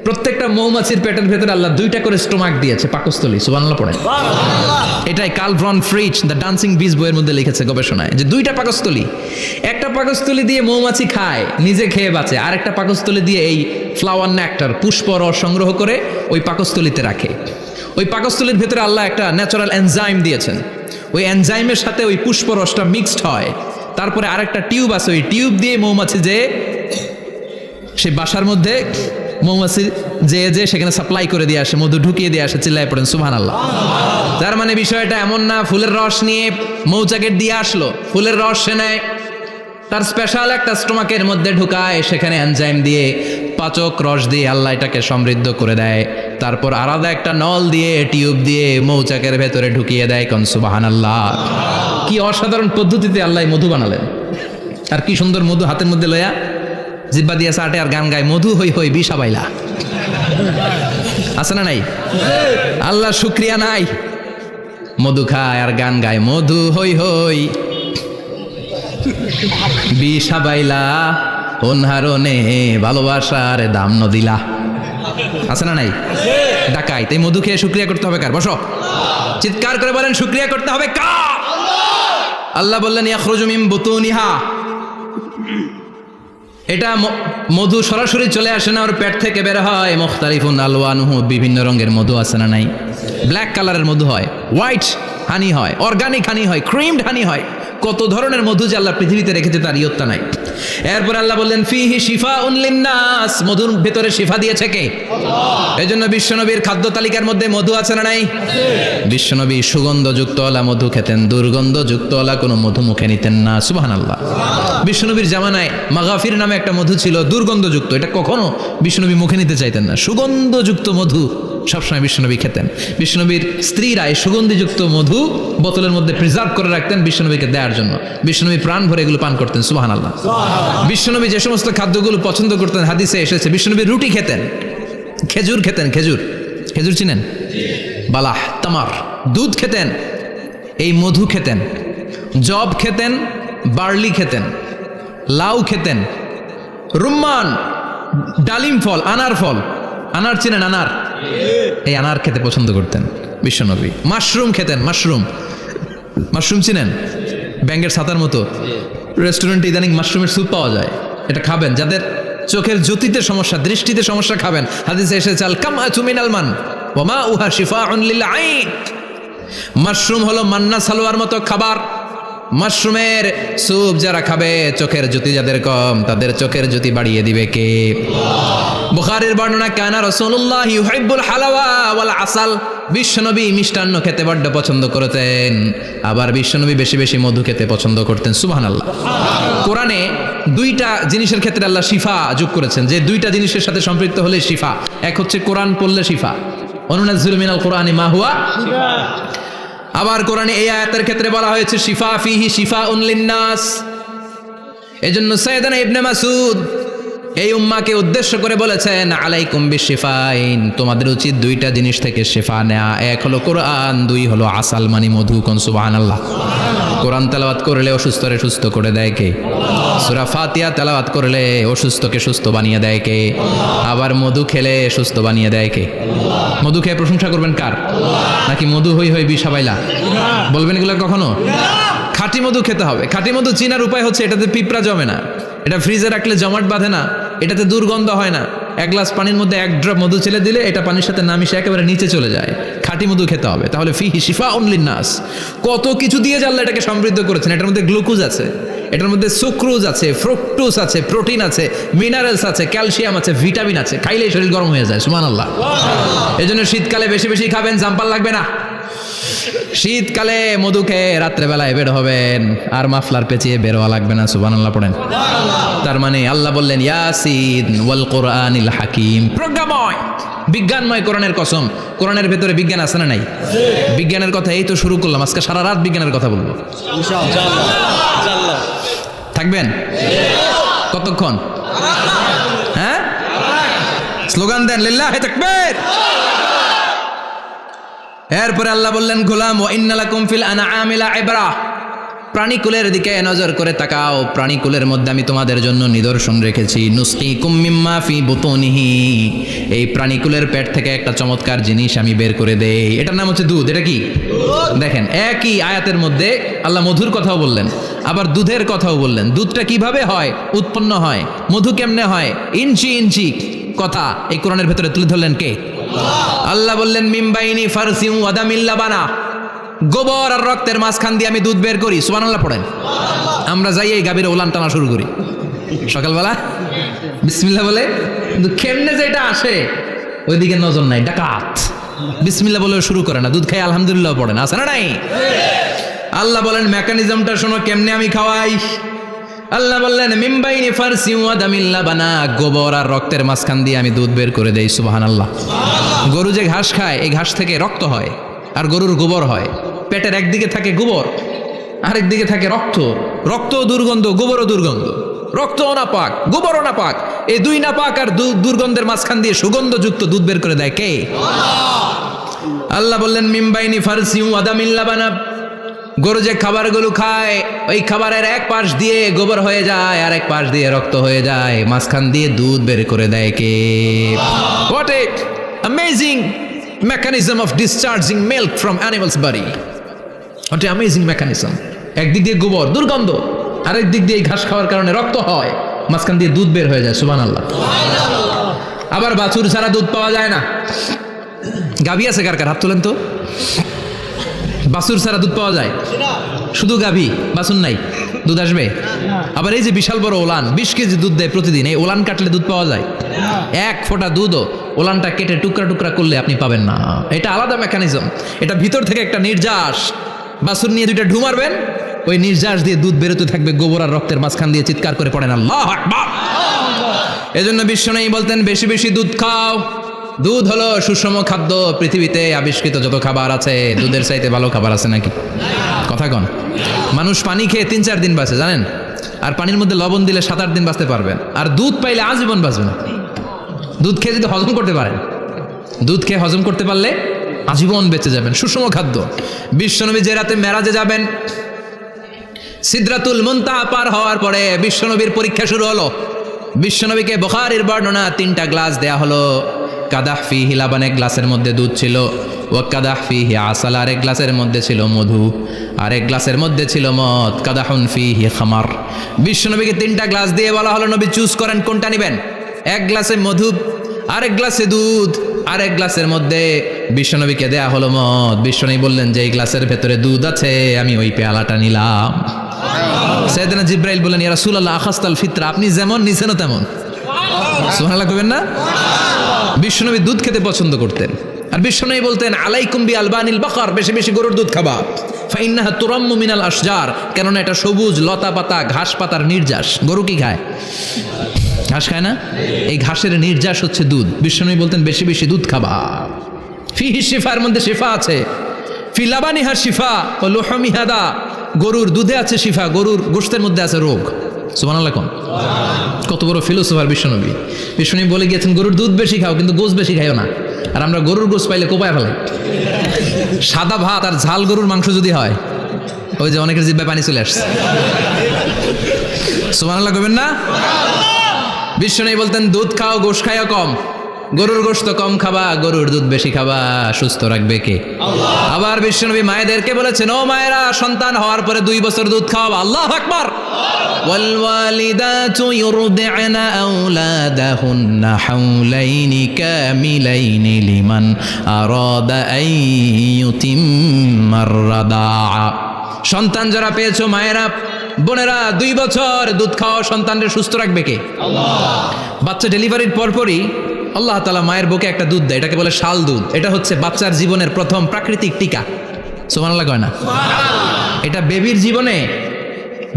প্রত্যেকটা মৌমাছির পেটের ভেতরে আল্লাহ 2টা করে স্টোমাক দিয়েছে, পাকস্থলী। সুবহানাল্লাহ পড়েন। এটাই Karl von Frisch the dancing bees বইয়ের মধ্যে লিখেছে গবেষণায়, যে 2টা পাকস্থলী। একটা পাকস্থলী দিয়ে মৌমাছি খায়, নিজে খেয়ে বাঁচে, আর একটা পাকস্থলী দিয়ে এই ফ্লাওয়ার নেক্টার, পুষ্প রস সংগ্রহ করে ওই পাকস্থলীতে রাখে। ওই পাকস্থলীর ভেতরে আল্লাহ একটা ন্যাচারাল এনজাইম দিয়েছেন। ওই এনজাইমের সাথে ওই পুষ্প রসটা মিক্সড হয়, তারপরে আরেকটা টিউব আছে, ওই টিউব দিয়ে মৌমাছি যে সেই বাসার মধ্যে মৌমাছি যে সেখানে সাপ্লাই করে দিয়ে আসে, মধু ঢুকিয়ে দিয়ে আসে। চিল্লায় পড়েন সুবহানাল্লাহ। তার মানে বিষয়টা এমন না ফুলের রস নিয়ে মৌচাকের দিয়ে আসলো, ফুলের রস সে নেয়, তার স্পেশাল একটা স্টোমাকের মধ্যে ঢুকায়, সেখানে এনজাইম দিয়ে, পাচক রস দিয়ে আল্লাহ এটাকে সমৃদ্ধ করে দেয়। তারপর আলাদা একটা নল দিয়ে, টিউব দিয়ে মৌচাকের ভেতরে ঢুকিয়ে দেয়। কোন সুবহানাল্লাহ। কি অসাধারণ পদ্ধতিতে আল্লাহ মধু বানালেন। আর কি সুন্দর মধু হাতের মধ্যে লয়া জিব্বা দিয়ে চাটে আর গান গায়, মধু হই হই বিশা বাইলা। আছে না নাই? আল্লাহ শুকরিয়া নাই? মধু খায় আর গান গায়, মধু হই হই বিশা বাইলা, অনহারণে ভালোবাসার দাম নদিলা। আছে না নাই? ডাকাই। তাই মধু খেয়ে শুকরিয়া করতে হবে কার? বসো, চিৎকার করে বলেন শুকরিয়া করতে হবে কার? আল্লাহ বললেন ইয়াখরুজু মিন বুতুনিহা, এটা মধু সরাসরি চলে আসে না, ওর পেট থেকে বের হয়। মুখতালিফুন আলওয়ানুহু, বিভিন্ন রঙের মধু আছে না নাই? ব্ল্যাক কালারের মধু হয়, হোয়াইট হানি হয়, অর্গানিক হানি হয়, ক্রিমড হানি হয়। কত ধরনের মধু যে আল্লাহ পৃথিবীতে রেখেছে তার ইয়ত্তা নাই। এরপর আল্লাহ বললেন ফিহি শিফাউন লিন্নাস, মধুর ভেতরে শিফা দিয়েছে কে? আল্লাহ। এজন্য বিশ্বনবীর খাদ্য তালিকার মধ্যে মধু আছে না নাই? বিশ্বনবী সুগন্ধযুক্তওয়ালা মধু খেতেন, দুর্গন্ধযুক্তওয়ালা কোনো মধু মুখে নিতেন না। সুবহানাল্লাহ। বিশ্বনবীর জামানায় মাগাফির নামে একটা মধু ছিল, দুর্গন্ধযুক্ত, এটা কখনো বিশ্বনবী মুখে নিতে চাইতেন না। সুগন্ধযুক্ত মধু সবসময় বিশ্বনবী খেতেন। বিশ্বনবীর স্ত্রীরা এই সুগন্ধিযুক্ত মধু বোতলের মধ্যে প্রিজার্ভ করে রাখতেন বিশ্বনবীকে দেওয়ার জন্য। বিশ্বনবী প্রাণ ভরে এগুলো পান করতেন। সুবহানাল্লাহ। বিশ্বনবী যে সমস্ত খাদ্যগুলো পছন্দ করতেন হাদিসে এসেছে। বিশ্বনবী রুটি খেতেন, খেজুর খেতেন, খেজুর, খেজুর চিনেন? বালাহ, তামার, দুধ খেতেন, এই মধু খেতেন, জব খেতেন, বার্লি খেতেন, লাউ খেতেন, রুম্মান, ডালিম ফল, আনার ফল, আনার চিনেন? আনার, এই আনার খেতে পছন্দ করতেন বিশ্বনবী। মাশরুম খেতেন, মাশরুম, মাশরুম চিনেন? ব্যাঙের ছাতার মতো। রেস্টুরেন্টে ইদানিং মাশরুমের স্যুপ পাওয়া যায়, এটা খাবেন। যাদের চোখের জ্যোতিতে সমস্যা, দৃষ্টিতে সমস্যা, খাবেন। হাদিসে এসেছে আল কামআতু মিনাল মান ওয়া মাউহা শিফাউন লিল আইন। মাশরুম হলো মান্না সালোয়ার মতো খাবার। মাশরুমের স্যুপ যারা খাবে, চোখের জ্যোতি যাদের কম, তাদের চোখের জ্যোতি বাড়িয়ে দিবে কে? বুখারীর বর্ণনা, কানা রাসূলুল্লাহ ইউহিব্বুল হালাওয়া ওয়াল আসাল, বিশ্বনবী মিষ্টান্ন খেতে বড্ড পছন্দ করতেন। আবার বিশ্বনবী বেশি বেশি মধু খেতে পছন্দ করতেন। সুবহানাল্লাহ। কোরআনে দুইটা জিনিসের ক্ষেত্রে আল্লাহ শিফা যোগ করেছেন, যে দুইটা জিনিসের সাথে সম্পৃক্ত হলে শিফা। এক হচ্ছে কোরআন পড়লে শিফা, অনুনাজ্জিলু মিনাল কোরআনি মা হুয়া। আবার কোরআনে এই আয়াতের ক্ষেত্রে বলা হয়েছে শিফা ফিহি শিফাউন লিন্নাস। এজন্য সাইয়েদানা ইবনে মাসউদ এই উম্মাকে উদ্দেশ্য করে বলেছেন আলাইকুম বিশিফাইন, তোমাদের উচিত দুইটা জিনিস থেকে শিফা নেওয়া। এক হলো কোরআন, দুই হলো আসাল মানে মধু। কোন সুবহানাল্লাহ। কোরআন তেলাওয়াত করলে অসুস্থরে সুস্থ করে দেয় কে? সূরা ফাতিহা তেলাওয়াত করলে অসুস্থকে সুস্থ বানিয়ে দেয় কে? আবার মধু খেলে সুস্থ বানিয়ে দেয় কে? মধু খেয়ে প্রশংসা করবেন কার? নাকি মধু হই হই বিষাবাইলা বলবেন এগুলো কখনো? খাঁটি মধু খেতে হবে। খাঁটি মধু চিনার উপায় হচ্ছে এটাতে পিঁপড়া জমে না, এটা ফ্রিজে রাখলে জমাট বাঁধে না, এটাতে দুর্গন্ধ হয় না। এক গ্লাস পানির মধ্যে এক ড্রপ মধু ছেলে দিলে এটা পানির সাথে না মিশে একেবারে নিচে চলে যায়। খাঁটি মধু খেতে হবে। তাহলে ফিহি শিফাউন লিন্নাস, কত কিছু দিয়ে আল্লাহ এটাকে সমৃদ্ধ করেছেন। এটার মধ্যে গ্লুকোজ আছে, এটার মধ্যে সুক্রোজ আছে, ফ্রুক্টোজ আছে, প্রোটিন আছে, মিনারেলস আছে, ক্যালসিয়াম আছে, ভিটামিন আছে। খাইলেই শরীর গরম হয়ে যায়। সুবহানাল্লাহ। এজন্য শীতকালে বেশি বেশি খাবেন, জাম্পার লাগবে না। শীতকালে মধু খেয়ে রাত্রেবেলায় বের হবেন, আর মাফলার পেঁচিয়ে বেরোয়া লাগবে না। সুবহানাল্লাহ পড়েন। তার মানে আল্লাহ বললেন ইয়াসিন ওয়াল কোরআনিল হাকিম, প্রজ্ঞাময়, বিজ্ঞানময় কোরআনের কসম। কোরআনের ভেতরে বিজ্ঞান আছে না নাই? বিজ্ঞানের কথা এই তো শুরু করলাম, আজকে সারা রাত বিজ্ঞানের কথা বলবো। থাকবেন কতক্ষণ? হ্যাঁ, স্লোগান দেন লিল্লাহি তাকবীর। এরপরে আল্লাহ বললেন গোলাম ওয়া ইন্না লাকুম ফিল আনআমি লাইবরা, প্রাণীকুলের দিকে নজর করে তাকাও। প্রাণীকুলের মধ্যে আমি তোমাদের জন্য নিদর্শন রেখেছি। নুসকিকুম মিম্মা ফি বুতুনিহি, এই প্রাণীকুলের পেট থেকে একটা চমৎকার জিনিস আমি বের করে দেই, এটার নাম হচ্ছে দুধ। এটা কি? দেখেন, একই আয়াতের মধ্যে আল্লাহ মধুর কথাও বললেন, আবার দুধের কথাও বললেন। দুধটা কিভাবে হয়, উৎপন্ন হয়, মধু কেমনে হয়, ইঞ্চি ইঞ্চি কথা এই কোরআনের ভেতরে তুলে ধরলেন কে? আল্লাহ বললেন মিমবাইনি ফারসিউ ওয়াদামিল লাবানা, গোবর আর রক্তের মাঝখান দিয়ে আমি দুধ বের করি। সুবহানাল্লাহ পড়েন। আমরা যাই এই গাভীর ওলান টানা শুরু করি সকালবেলা বিসমিল্লাহ বলে, কিন্তু কেমনে যে এটা আসে ওইদিকে নজর নাই। ডাকাত বিসমিল্লাহ বলে শুরু করে না, দুধ খাই আলহামদুলিল্লাহ পড়ে না, আছে না নাই? আল্লাহ বলেন মেকানিজমটা শোনো কেমনে আমি খাওয়াই। আল্লাহ বললেন মিমবাইনি ফারসিউ ওয়াদামিল লাবানা, গোবর আর রক্তের মাঝখান দিয়ে আমি দুধ বের করে দেই। সুবহানাল্লাহ। গরু যে ঘাস খায়, এই ঘাস থেকে রক্ত হয় আর গরুর গোবর হয়। পেটের একদিকে থাকে গোবর, আরেক দিকে থাকে রক্ত। রক্ত দুর্গন্ধ, গোবরও দুর্গন্ধ। রক্তও নাপাক, গোবরও নাপাক। এই দুই নাপাক আর দুর্গন্ধের মাঝখান দিয়ে সুগন্ধযুক্ত দুধ বের করে দেয় কে? আল্লাহ বললেন মিমবাইনি ফারসিউ ওয়াদামিল লাবানা, গরু যে খাবারগুলো খায় ওই খাবারের এক পাশ দিয়ে গোবর হয়ে যায় আর এক পাশ দিয়ে রক্ত হয়ে যায়, মাঝখান দিয়ে দুধ বের করে দেয় কে? What a amazing mechanism of discharging milk from animal's body. What an amazing mechanism. একদিক দিয়ে গোবর দুর্গন্ধ, আরেক দিক দিয়ে ঘাস খাওয়ার কারণে রক্ত হয়। মাঝখান দিয়ে দুধ বের হয়ে যায়, সুবহানাল্লাহ। আবার বাছুর ছাড়া দুধ পাওয়া যায় না। গাভী আছে কার কার, হাত তোলেন তো। বাছুর ছাড়া দুধ পাওয়া যায়? শুধু গাভী, বাছুর নাই, দুধ আসবে? আবার এই যে বিশাল বড় ওলান, 20 কেজি দুধ দেয় প্রতিদিন, এই ওলান কাটলে দুধ পাওয়া যায়? এক ফোঁটা দুধও ওলানটা কেটে টুকরা টুকরা করলে আপনি পাবেন না। এটা আলাদা মেকানিজম, এটা ভিতর থেকে একটা নির্যাস। বাছুর নিয়ে দুইটা ঢু মারবেন, ওই নির্যাস দিয়ে দুধ বেরোতে থাকবে, গোবর আর রক্তের মাঝখান দিয়ে চিৎকার করে পড়েন আল্লাহু আকবার। এজন্য বিশ্বনবী বলতেন বেশি বেশি দুধ খাও। দুধ হলো সুষম খাদ্য। পৃথিবীতে আবিষ্কৃত যত খাবার আছে, দুধের চাইতে ভালো খাবার আছে নাকি? কথা কন। মানুষ পানি খেয়ে 3-4 দিন বাঁচে জানেন, আর পানির মধ্যে লবণ দিলে 7-8 দিন বাঁচতে পারবেন। আর দুধ পাইলে আজীবন বাঁচবেন। দুধ খেয়ে যদি হজম করতে পারেন, দুধ খেয়ে হজম করতে পারলে আজীবন বেঁচে যাবেন। সুষম খাদ্য। বিশ্বনবী যে রাতে মেরাজে যাবেন, সিদরাতুল মুনতাহা পার হওয়ার পরে বিশ্বনবীর পরীক্ষা শুরু হলো। বিশ্বনবীকে বুখারীর বর্ণনা, 3টা গ্লাস দেয়া হলো। কাদাহ ফিহি লাবান, এক গ্লাসের মধ্যে দুধ ছিল। ওয়া কাদাহ ফিহি আসাল, আরেক গ্লাসের মধ্যে ছিল মধু। আরেক গ্লাসের মধ্যে ছিল মদ। কাদাহুন ফিহি খামার। বিশ্বনবীকে 3টা গ্লাস দিয়ে বলা হলো, নবী চুজ করেন কোনটা নেবেন। এক গ্লাসে মধু, আরেক গ্লাসে দুধ, আরেক গ্লাসের মধ্যে বিশ্বনবীকে দেয়া হলো মদ। বিশ্বনবী বললেন যে এই গ্লাসের ভেতরে দুধ আছে, আমি ওই পেয়ালাটা নিলাম। সাইয়েদনা জিব্রাইল বললেন, ইয়া রাসূলুল্লাহ আখাস্তাল ফিতরা, আপনি যেমন নিছেনও তেমন। সুবহানাল্লাহ কইবেন না? বিশ্বনবী দুধ খেতে পছন্দ করতেন। আর বিশ্বনবী বলতেন, আলাইকুম বি আলবানিল বাকার, বেশি বেশি গরুর দুধ খাবা। ফাইন্নাহা তুরাম্মু মিনাল আশজার, কেননা এটা সবুজ লতা পাতা ঘাস পাতার নির্যাস। গরু কি খায়? ঘাস খায় না? এই ঘাসের নির্যাস হচ্ছে দুধ। বিশ্বনবী বলতেন বেশি বেশি দুধ খাবা। ফিহি শিফার মধ্যে শিফা আছে। ফি লাবানিহা শিফা ও লুহমিহা দা, গরুর দুধে আছে শিফা, গরুর গোশতের মধ্যে আছে রোগ। সুবহানাল্লাহ কোন। কত বড় ফিলোসোফার বিশ্বনবী। বিশ্বনবী বলে গিয়েছেন গরুর দুধ বেশি খাও, কিন্তু গোশ বেশি খাইও না। আর আমরা গরুর গোশ পাইলে কোপায় ফেলাই। সাদা ভাত আর ঝাল গরুর মাংস যদি হয়, ওই যে অনেকের জিহ্বায় পানি চলে আসছে। সুবহানাল্লাহ কইবেন না? বিশ্বনবী বলতেন দুধ খাও, গোশ খাইও কম। গরুর গোশত কম খাবা, গরুর দুধ বেশি খাবা। সুস্থ রাখবে কে? আল্লাহ। আবার বিশ্বনবী মায়েদেরকে বলেছেন, ও মায়েরা, সন্তান হওয়ার পরে 2 বছর দুধ খাওয়াবা। আল্লাহু আকবার। ওয়াল ওয়ালিদাতু ইউরদি'না আওলাদাহুন্না হাওলাইনি কামিলাইনি লিমান আরাদা আন ইউতিম্মার রাদাআ। সন্তান যারা পেয়েছো মায়েরা, বোনেরা, 2 বছর দুধ খাওয়া সন্তানদের সুস্থ রাখবে কে? আল্লাহ। বাচ্চা ডেলিভারির পরপরই আল্লাহ তাআলা মায়ের বুকে একটা দুধ দেয়, এটাকে বলে শাল দুধ। এটা হচ্ছে বাচ্চার জীবনের প্রথম প্রাকৃতিক টিকা। সুবহানাল্লাহ কয় না? এটা বেবির জীবনে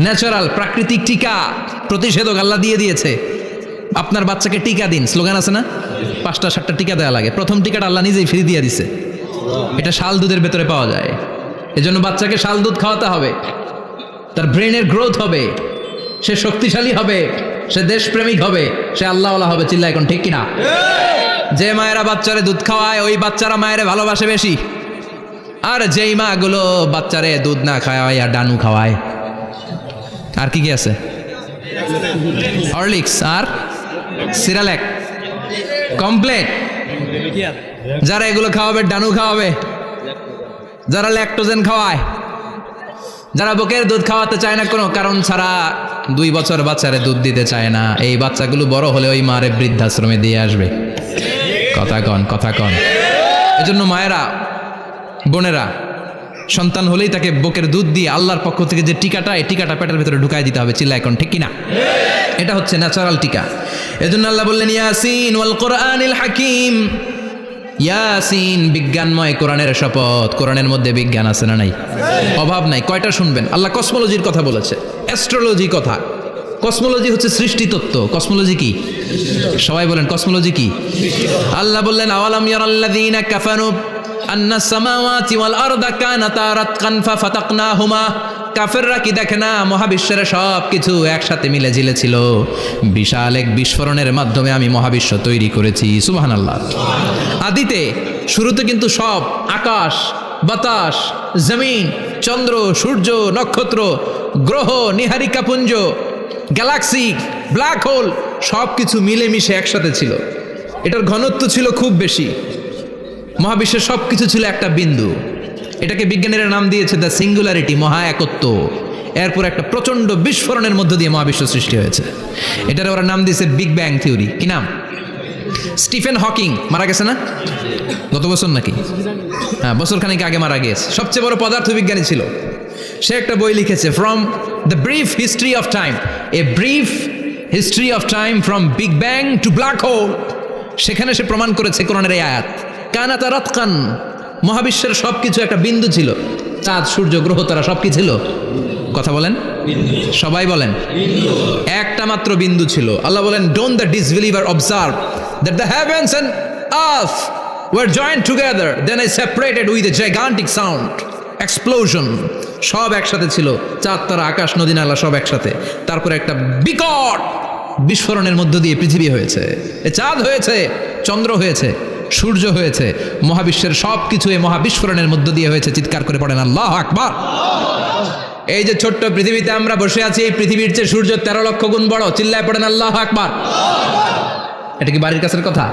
ন্যাচারাল প্রাকৃতিক টিকা, প্রতিষেধক আল্লাহ দিয়ে দিয়েছে। আপনার বাচ্চাকে টিকা দিন, স্লোগান আছে না? 5টা-7টা টিকা দেওয়া লাগে। প্রথম টিকাটা আল্লাহ নিজেই ফ্রি দিয়ে দিছে। এটা শাল দুধের ভেতরে পাওয়া যায়। এজন্য বাচ্চাকে শাল দুধ খাওয়াতে হবে। তার ব্রেনের গ্রোথ হবে, সে শক্তিশালী হবে, সে দেশপ্রেমিক হবে, সে আল্লাহওয়ালা হবে। চিল্লা এখন ঠিক কিনা? যে মায়েরা বাচ্চারে দুধ খাওয়ায়, ওই বাচ্চারা মায়েরে ভালোবাসে বেশি। আর যেই মা গুলো বাচ্চারে দুধ না খাওয়ায় আর ডানু খাওয়ায়, আর কি কি আছে? হরলিক্স আর সিরালেক, কমপ্লেট। যারা এগুলো খাওয়াবে, ডানু খাওয়াবে, যারা ল্যাকটোজেন খাওয়ায়, যারা বুকের দুধ খাওয়াতে চায় না কোনো কারণ ছাড়া, 2 বছর বাচ্চারে দুধ দিতে চায় না, এই বাচ্চাগুলো বড় হলে ওই মারে বৃদ্ধাশ্রমে দিয়ে আসবে। কথা কন, কথা কন। এজন্য মায়েরা, বোনেরা, সন্তান হলেই তাকে বুকের দুধ দিয়ে আল্লাহর পক্ষ থেকে যে টিকাটা, এই টিকাটা পেটের ভিতরে ঢুকাই দিতে হবে। চিল্লা এখন ঠিক কিনা? এটা হচ্ছে ন্যাচারাল টিকা। এজন্য আল্লাহ বললেন, ইয়াসিন ওয়াল কোরআনিল হাকিম। ইয়াসিন, বিজ্ঞানময় কোরআনের শপথ। কোরআনের মধ্যে বিজ্ঞান আছে না নাই? অভাব নাই। কয়টা শুনবেন? আল্লাহ কসমোলজির কথা বলেছে, অ্যাস্ট্রোলজি কথা। কসমোলজি হচ্ছে সৃষ্টি তত্ত্ব। কসমোলজি কি? সবাই বলেন কসমোলজি কি? আল্লাহ বললেন, আওয়ালাম ইয়ারাল্লাযীনা কাফারু আন্নাস সামাওয়াতি ওয়াল আরদা কানাতা রাতকান ফাফাতাকনাহুমা। কাফেররা কি দেখে না মহাবিশ্বের সব কিছু একসাথে মিলে ঝিলে ছিল, বিশাল এক বিস্ফোরণের মাধ্যমে আমি মহাবিশ্ব তৈরি করেছি। সুবহানাল্লাহ। আদিতে, শুরুতে কিন্তু সব আকাশ, বাতাস, জমিন, চন্দ্র, সূর্য, নক্ষত্র, গ্রহ, নিহারিকাপুঞ্জ, গ্যালাক্সি, ব্ল্যাক হোল, সব কিছু মিলেমিশে একসাথে ছিল। এটার ঘনত্ব ছিল খুব বেশি। মহাবিশ্বের সব কিছু ছিল একটা বিন্দু। এটাকে বিজ্ঞানীরা নাম দিয়েছে দ্য সিঙ্গুলারিটি, মহা একত্ব। এরপর একটা প্রচন্ড বিস্ফোরণের মধ্য দিয়ে মহাবিশ্ব সৃষ্টি হয়েছে। এটার ওরা নাম দিয়েছে বিগ ব্যাং থিওরি। কি নাম? স্টিফেন হকিং মারা গেছে না গত বছর নাকি? হ্যাঁ, বছর খানিক আগে মারা গিয়েছে। সবচেয়ে বড় পদার্থবিজ্ঞানী ছিল। সে একটা বই লিখেছে, from the brief history of time, a brief history of time from big bang two black hole. সেখানে সে প্রমাণ করেছে কোরআনের এই আয়াত, কানাতা রাতকান, মহাবিশ্বের সবকিছু একটা বিন্দু ছিল। চাঁদ, সূর্য, গ্রহ, তারা সব কি ছিল? কথা বলেন, সবাই বলেন। একটা মাত্র বিন্দু ছিল। আল্লাহ বলেন, don't the disbeliever observe that the heavens and earth were joint together, then I separated with a gigantic sound explosion. সব একসাথে ছিল, চাঁদ, তারা, আকাশ, নদী, নালা সব একসাথে। তারপরে একটা বিকট বিস্ফোরণের মধ্য দিয়ে পৃথিবী হয়েছে, চাঁদ হয়েছে, চন্দ্র হয়েছে, সূর্য হয়েছে, মহাবিশ্বের সব কিছু এই মহাবিস্ফোরণের মধ্য দিয়ে হয়েছে। চিৎকার করে পড়েন আল্লাহু আকবার। এই যে ছোট্ট পৃথিবীতে আমরা বসে আছি, এই পৃথিবীর চেয়ে সূর্য 13 লক্ষ গুণ বড়। চিল্লায় পড়েন আল্লাহু আকবার। এটা কি বাড়ির কাছের কথা?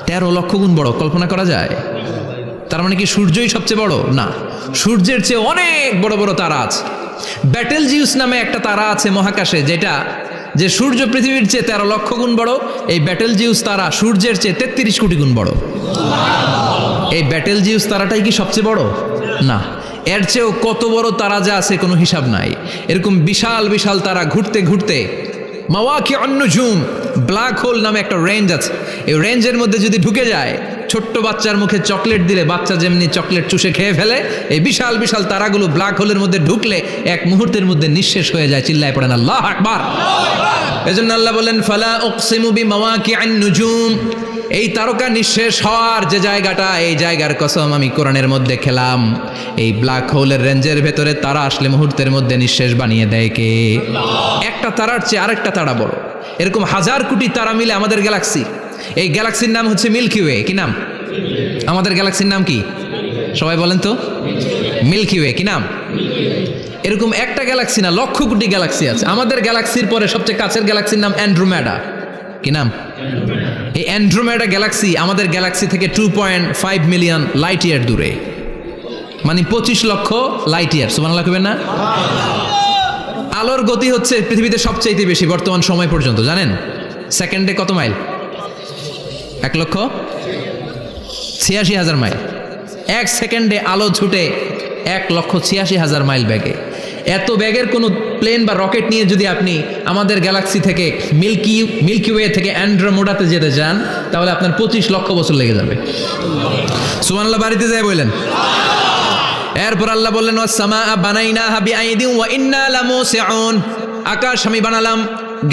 13 লক্ষ গুণ বড়, কল্পনা করা যায়? তার মানে কি সূর্যই সবচেয়ে বড়? না, সূর্যের চেয়ে অনেক বড় বড় তারা আছে। ব্যাটেল জিউস নামে একটা তারা আছে মহাকাশে, যেটা যে সূর্য পৃথিবীর চেয়ে 13 লক্ষ গুণ বড়। এই ব্যাটেল জিউস তারা সূর্যের চেয়ে 33 কোটি গুণ বড়। এই ব্যাটেল জিউস তারাটাই কি সবচেয়ে বড়? না, এর চেয়েও কত বড় তারা যা আছে কোনো হিসাব নাই। এরকম বিশাল বিশাল তারা ঘুরতে ঘুরতে মাওয়াকিউন নুজুম, ব্ল্যাক হোল নামে একটা রেঞ্জ আছে। এই রেঞ্জের মধ্যে যদি ঢুকে যায়, ছোট্ট বাচ্চার মুখে চকলেট দিলে বাচ্চা যেমনি চকলেট চুষে খেয়ে ফেলে, এই বিশাল বিশাল তারাগুলো ব্ল্যাক হোলের মধ্যে ঢুকলে এক মুহূর্তের মধ্যে নিঃশেষ হয়ে যায়। চিল্লায় পড়েন আল্লাহু আকবার। এজন্য আল্লাহ বলেন, ফালা উকসিমু বিমাওয়াকিউন নুজুম, এই তারকা নিঃশেষ হওয়ার যে জায়গাটা, এই জায়গার কসম আমি কোরআনের মধ্যে খেলাম। এই ব্ল্যাক হোলের রেঞ্জের ভেতরে তারা আসলে মুহূর্তের মধ্যে নিঃশেষ বানিয়ে দেয় কে? একটা তারার চেয়ে আরেকটা তারা বড়। এরকম হাজার কোটি তারা মিলে আমাদের গ্যালাক্সি। এই গ্যালাক্সির নাম হচ্ছে মিল্কি ওয়ে। কি নাম? আমাদের গ্যালাক্সির নাম কি? সবাই বলেন তো। Milky Way. কি নাম? এরকম একটা গ্যালাক্সি না, লক্ষ কোটি গ্যালাক্সি আছে। আমাদের গ্যালাক্সির পরে সবচেয়ে কাছের গ্যালাক্সির নাম অ্যান্ড্রোমেডা। কি নাম? এই অ্যান্ড্রোমেডা গ্যালাক্সি আমাদের গ্যালাক্সি থেকে 2.5 মিলিয়ন লাইট ইয়ার দূরে, মানে 25 লক্ষ লাইট ইয়ার। সুবহানাল্লাহ কইবেন না? আলোর গতি হচ্ছে পৃথিবীতে সবচেয়ে বেশি বর্তমান সময় পর্যন্ত, জানেন? সেকেন্ডে কত মাইল? 1,86,000 মাইল। এক সেকেন্ডে আলো ছুটে 1,86,000 মাইল বেগে। এত ব্যাগের কোনো প্লেন বা রকেট নিয়ে যদি আপনি আমাদের গ্যালাক্সি থেকে মিল্কি ওয়ে থেকে অ্যান্ড্রোমেডাতে যেতে চান, তাহলে আপনার 25 লক্ষ বছর লেগে যাবে। সুবহানাল্লাহ বাড়িতে যায় বললেন। এরপর আল্লাহ বললেন, ওয়াস-সামাআ বানাইনাহা বিআইদিন ওয়া ইন্না লামুসিউন, আকাশ আমি বানালাম,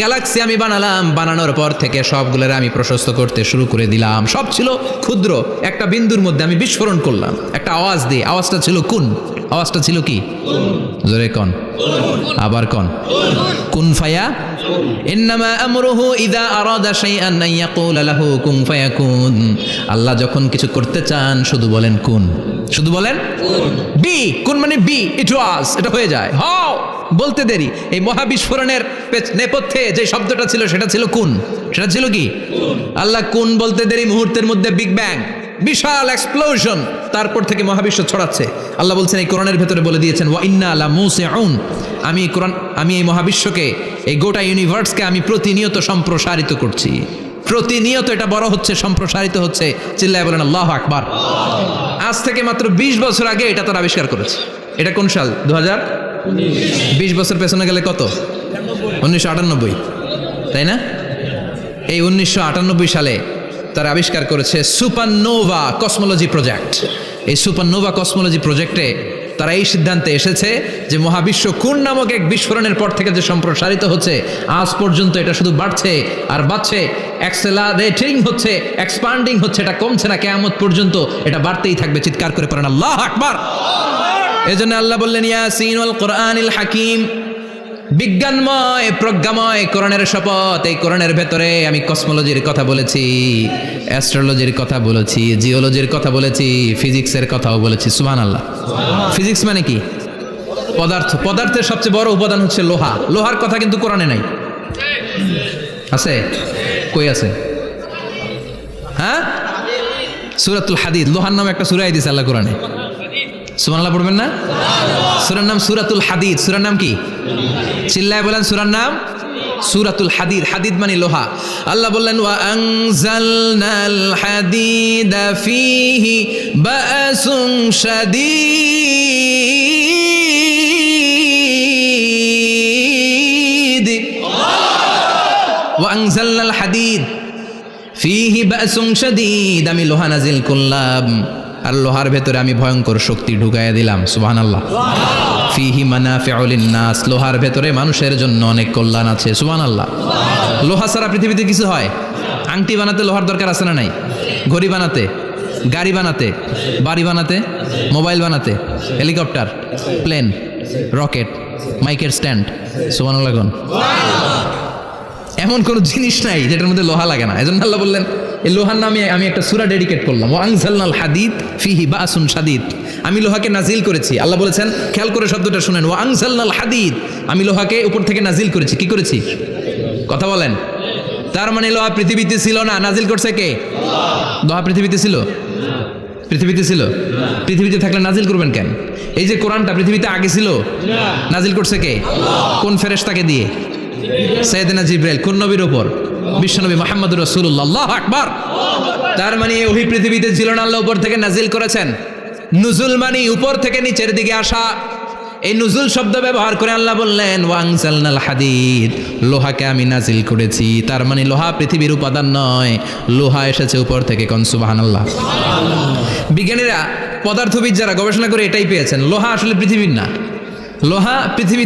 গ্যালাক্সি আমি বানালাম, বানানোর পর থেকে সবগুলোর আমি প্রশস্ত করতে শুরু করে দিলাম। সব ছিল ক্ষুদ্র, একটা বিন্দুর মধ্যে আমি বিস্ফোরণ করলাম একটা আওয়াজ দিয়ে। আওয়াজটা ছিল কুন। আওয়াজটা ছিল কি? জোরে কন, আবার কন। কুন ফায়া ইন্নামা আমরুহু ইযা আরাদা শাইআন আন ইয়াকুলা লাহু কুন ফায়াকুন। আল্লাহ যখন কিছু করতে চান শুধু বলেন কুন, শুধু বলেন বি। কুন মানে বি, ইট ওয়াজ, এটা হয়ে যায়। হাও বলতে দেরি। এই মহাবিস্ফোরণের নেপথ্যে যে শব্দটা ছিল সেটা ছিল কুন। সেটা ছিল কি? আল্লাহ কুন বলতে দেরি, মুহূর্তের মধ্যে বিগ ব্যাং, বিশাল এক্সপ্লোশন। তারপর থেকে মহাবিশ্ব ছড়াচ্ছে। আল্লাহ বলছেন, এই কোরআনের ভেতরে বলে দিয়েছেন, ওয়া ইন্না লামুসিউন, আমি এই কোরআন, আমি এই মহাবিশ্বকে, এই গোটা ইউনিভার্সকে আমি প্রতিনিয়ত সম্প্রসারিত করছি। প্রতিনিয়ত এটা বড় হচ্ছে, সম্প্রসারিত হচ্ছে। চিল্লায় বলেন আল্লাহু আকবার। আজ থেকে মাত্র 20 বছর আগে এটা তারা আবিষ্কার করেছে। এটা কোন সাল? 2020 বছর পেছনে গেলে কত? 1998, তাই না? এই 1998 সালে তারা আবিষ্কার করেছে সুপারনোভা কসমোলজি প্রজেক্ট। এই সুপারনোভা কসমোলজি প্রজেক্টে তারা এই সিদ্ধান্তে এসেছে যে মহাবিশ্ব কোন নামক এক বিস্ফোরণের পর থেকে যে সম্প্রসারিত হচ্ছে, আজ পর্যন্ত এটা শুধু বাড়ছে আর বাড়ছে, অ্যাক্সেলারেটিং হচ্ছে, এক্সপান্ডিং হচ্ছে, এটা কমছে না। কিয়ামত পর্যন্ত এটা বাড়তেই থাকবে। চিৎকার করে পড়েন আল্লাহু আকবার। এজন্য আল্লাহ বললেন, ইয়াসিন ওয়াল কোরআনিল হাকিম, বিজ্ঞানময় প্রজ্ঞাময় কোরআনের শপথ। এই কোরআনের ভেতরে আমি কসমোলজির কথা বলেছি, অ্যাস্ট্রোলজির কথা বলেছি, জিওলজির কথা বলেছি, ফিজিক্সের কথাও বলেছি। সুবহানাল্লাহ। ফিজিক্স মানে কি? পদার্থ। পদার্থের সবচেয়ে বড় উপাদান হচ্ছে লোহা। লোহার কথা কিন্তু কোরআনে নাই। আছে? কই আছে? হ্যাঁ, সূরাতুল হাদিদ। লোহার নামে একটা সূরা দিয়েছে আল্লাহ কোরআনে। সুবহানাল্লাহ পড়বেন না? সূরার নাম সূরাতুল হাদিদ। সূরার নাম কি? চিল্লায় বলেন সূরার নাম সূরাতুল হাদিদ। হাদিদ মানে লোহা। আল্লাহ বললেন ওয়া আনজালনাল হাদিদা ফীহি বা'সুন শাদীদ। ওয়া আনজালনাল হাদিদ ফীহি বা'সুন শাদীদ। আমি লোহা নাজিল করলাম আর লোহার ভেতরে আমি ভয়ঙ্কর শক্তি ঢুকাইয়া দিলাম। সুবহানাল্লাহ। ফিহি মানাফিউ লিন-নাস, লোহার ভেতরে মানুষের জন্য অনেক কল্যাণ আছে। সুবহানাল্লাহ। লোহা ছাড়া পৃথিবীতে কিছু হয়? আংটি বানাতে লোহার দরকার আছে না নাই? ঘড়ি বানাতে, গাড়ি বানাতে, বাড়ি বানাতে, মোবাইল বানাতে, হেলিকপ্টার, প্লেন, রকেট, মাইকের স্ট্যান্ড। সুবহানাল্লাহ। এমন কোন জিনিস নাই যেটার মধ্যে লোহা লাগে না। এজন্য আল্লাহ বললেন এই লোহার নামে আমি একটা সূরা ডেডিকেট করলাম, ওয়া আনজালনাল হাদিদ ফিহি বা'সুন শাদীদ। আমি লোহাকে নাজিল করেছি। আল্লাহ বলেছেন, খেয়াল করে শব্দটা শুনেন, ওয়া আনজালনাল হাদিদ, আমি লোহাকে উপর থেকে নাজিল করেছি। কি করেছি? কথা বলেন। তার মানে লোহা পৃথিবীতে ছিল না, নাজিল করছে কে? লোহা পৃথিবীতে ছিল? পৃথিবীতে ছিল? পৃথিবীতে থাকলে নাজিল করবেন কেন? এই যে কোরআনটা পৃথিবীতে আগে ছিল, নাজিল করছে কে? কোন ফেরেশতাকে দিয়ে? সাইয়েদনা জিবরাইল। কোন নবীর উপর? বিশ্বনবী মুহাম্মদুর রাসূলুল্লাহ। আল্লাহু আকবার। তার মানে ওই পৃথিবীতে ছিল না, আল্লাহ উপর থেকে নাজিল করেছেন। নুজুল মানে উপর থেকে নিচের দিকে আসা। এই নুজুল শব্দ ব্যবহার করে আল্লাহ বললেন ওয়া আনজালনাল হাদিদ, লোহাকে আমি নাজিল করেছি। তার মানে লোহা পৃথিবীর উপাদান নয়, লোহা এসেছে উপর থেকে। কোন সুবহানাল্লাহ। বিজ্ঞানীরা, পদার্থবিদ যারা গবেষণা করে এটাই পেয়েছেন, লোহা আসলে পৃথিবীর না। লোহা পৃথিবী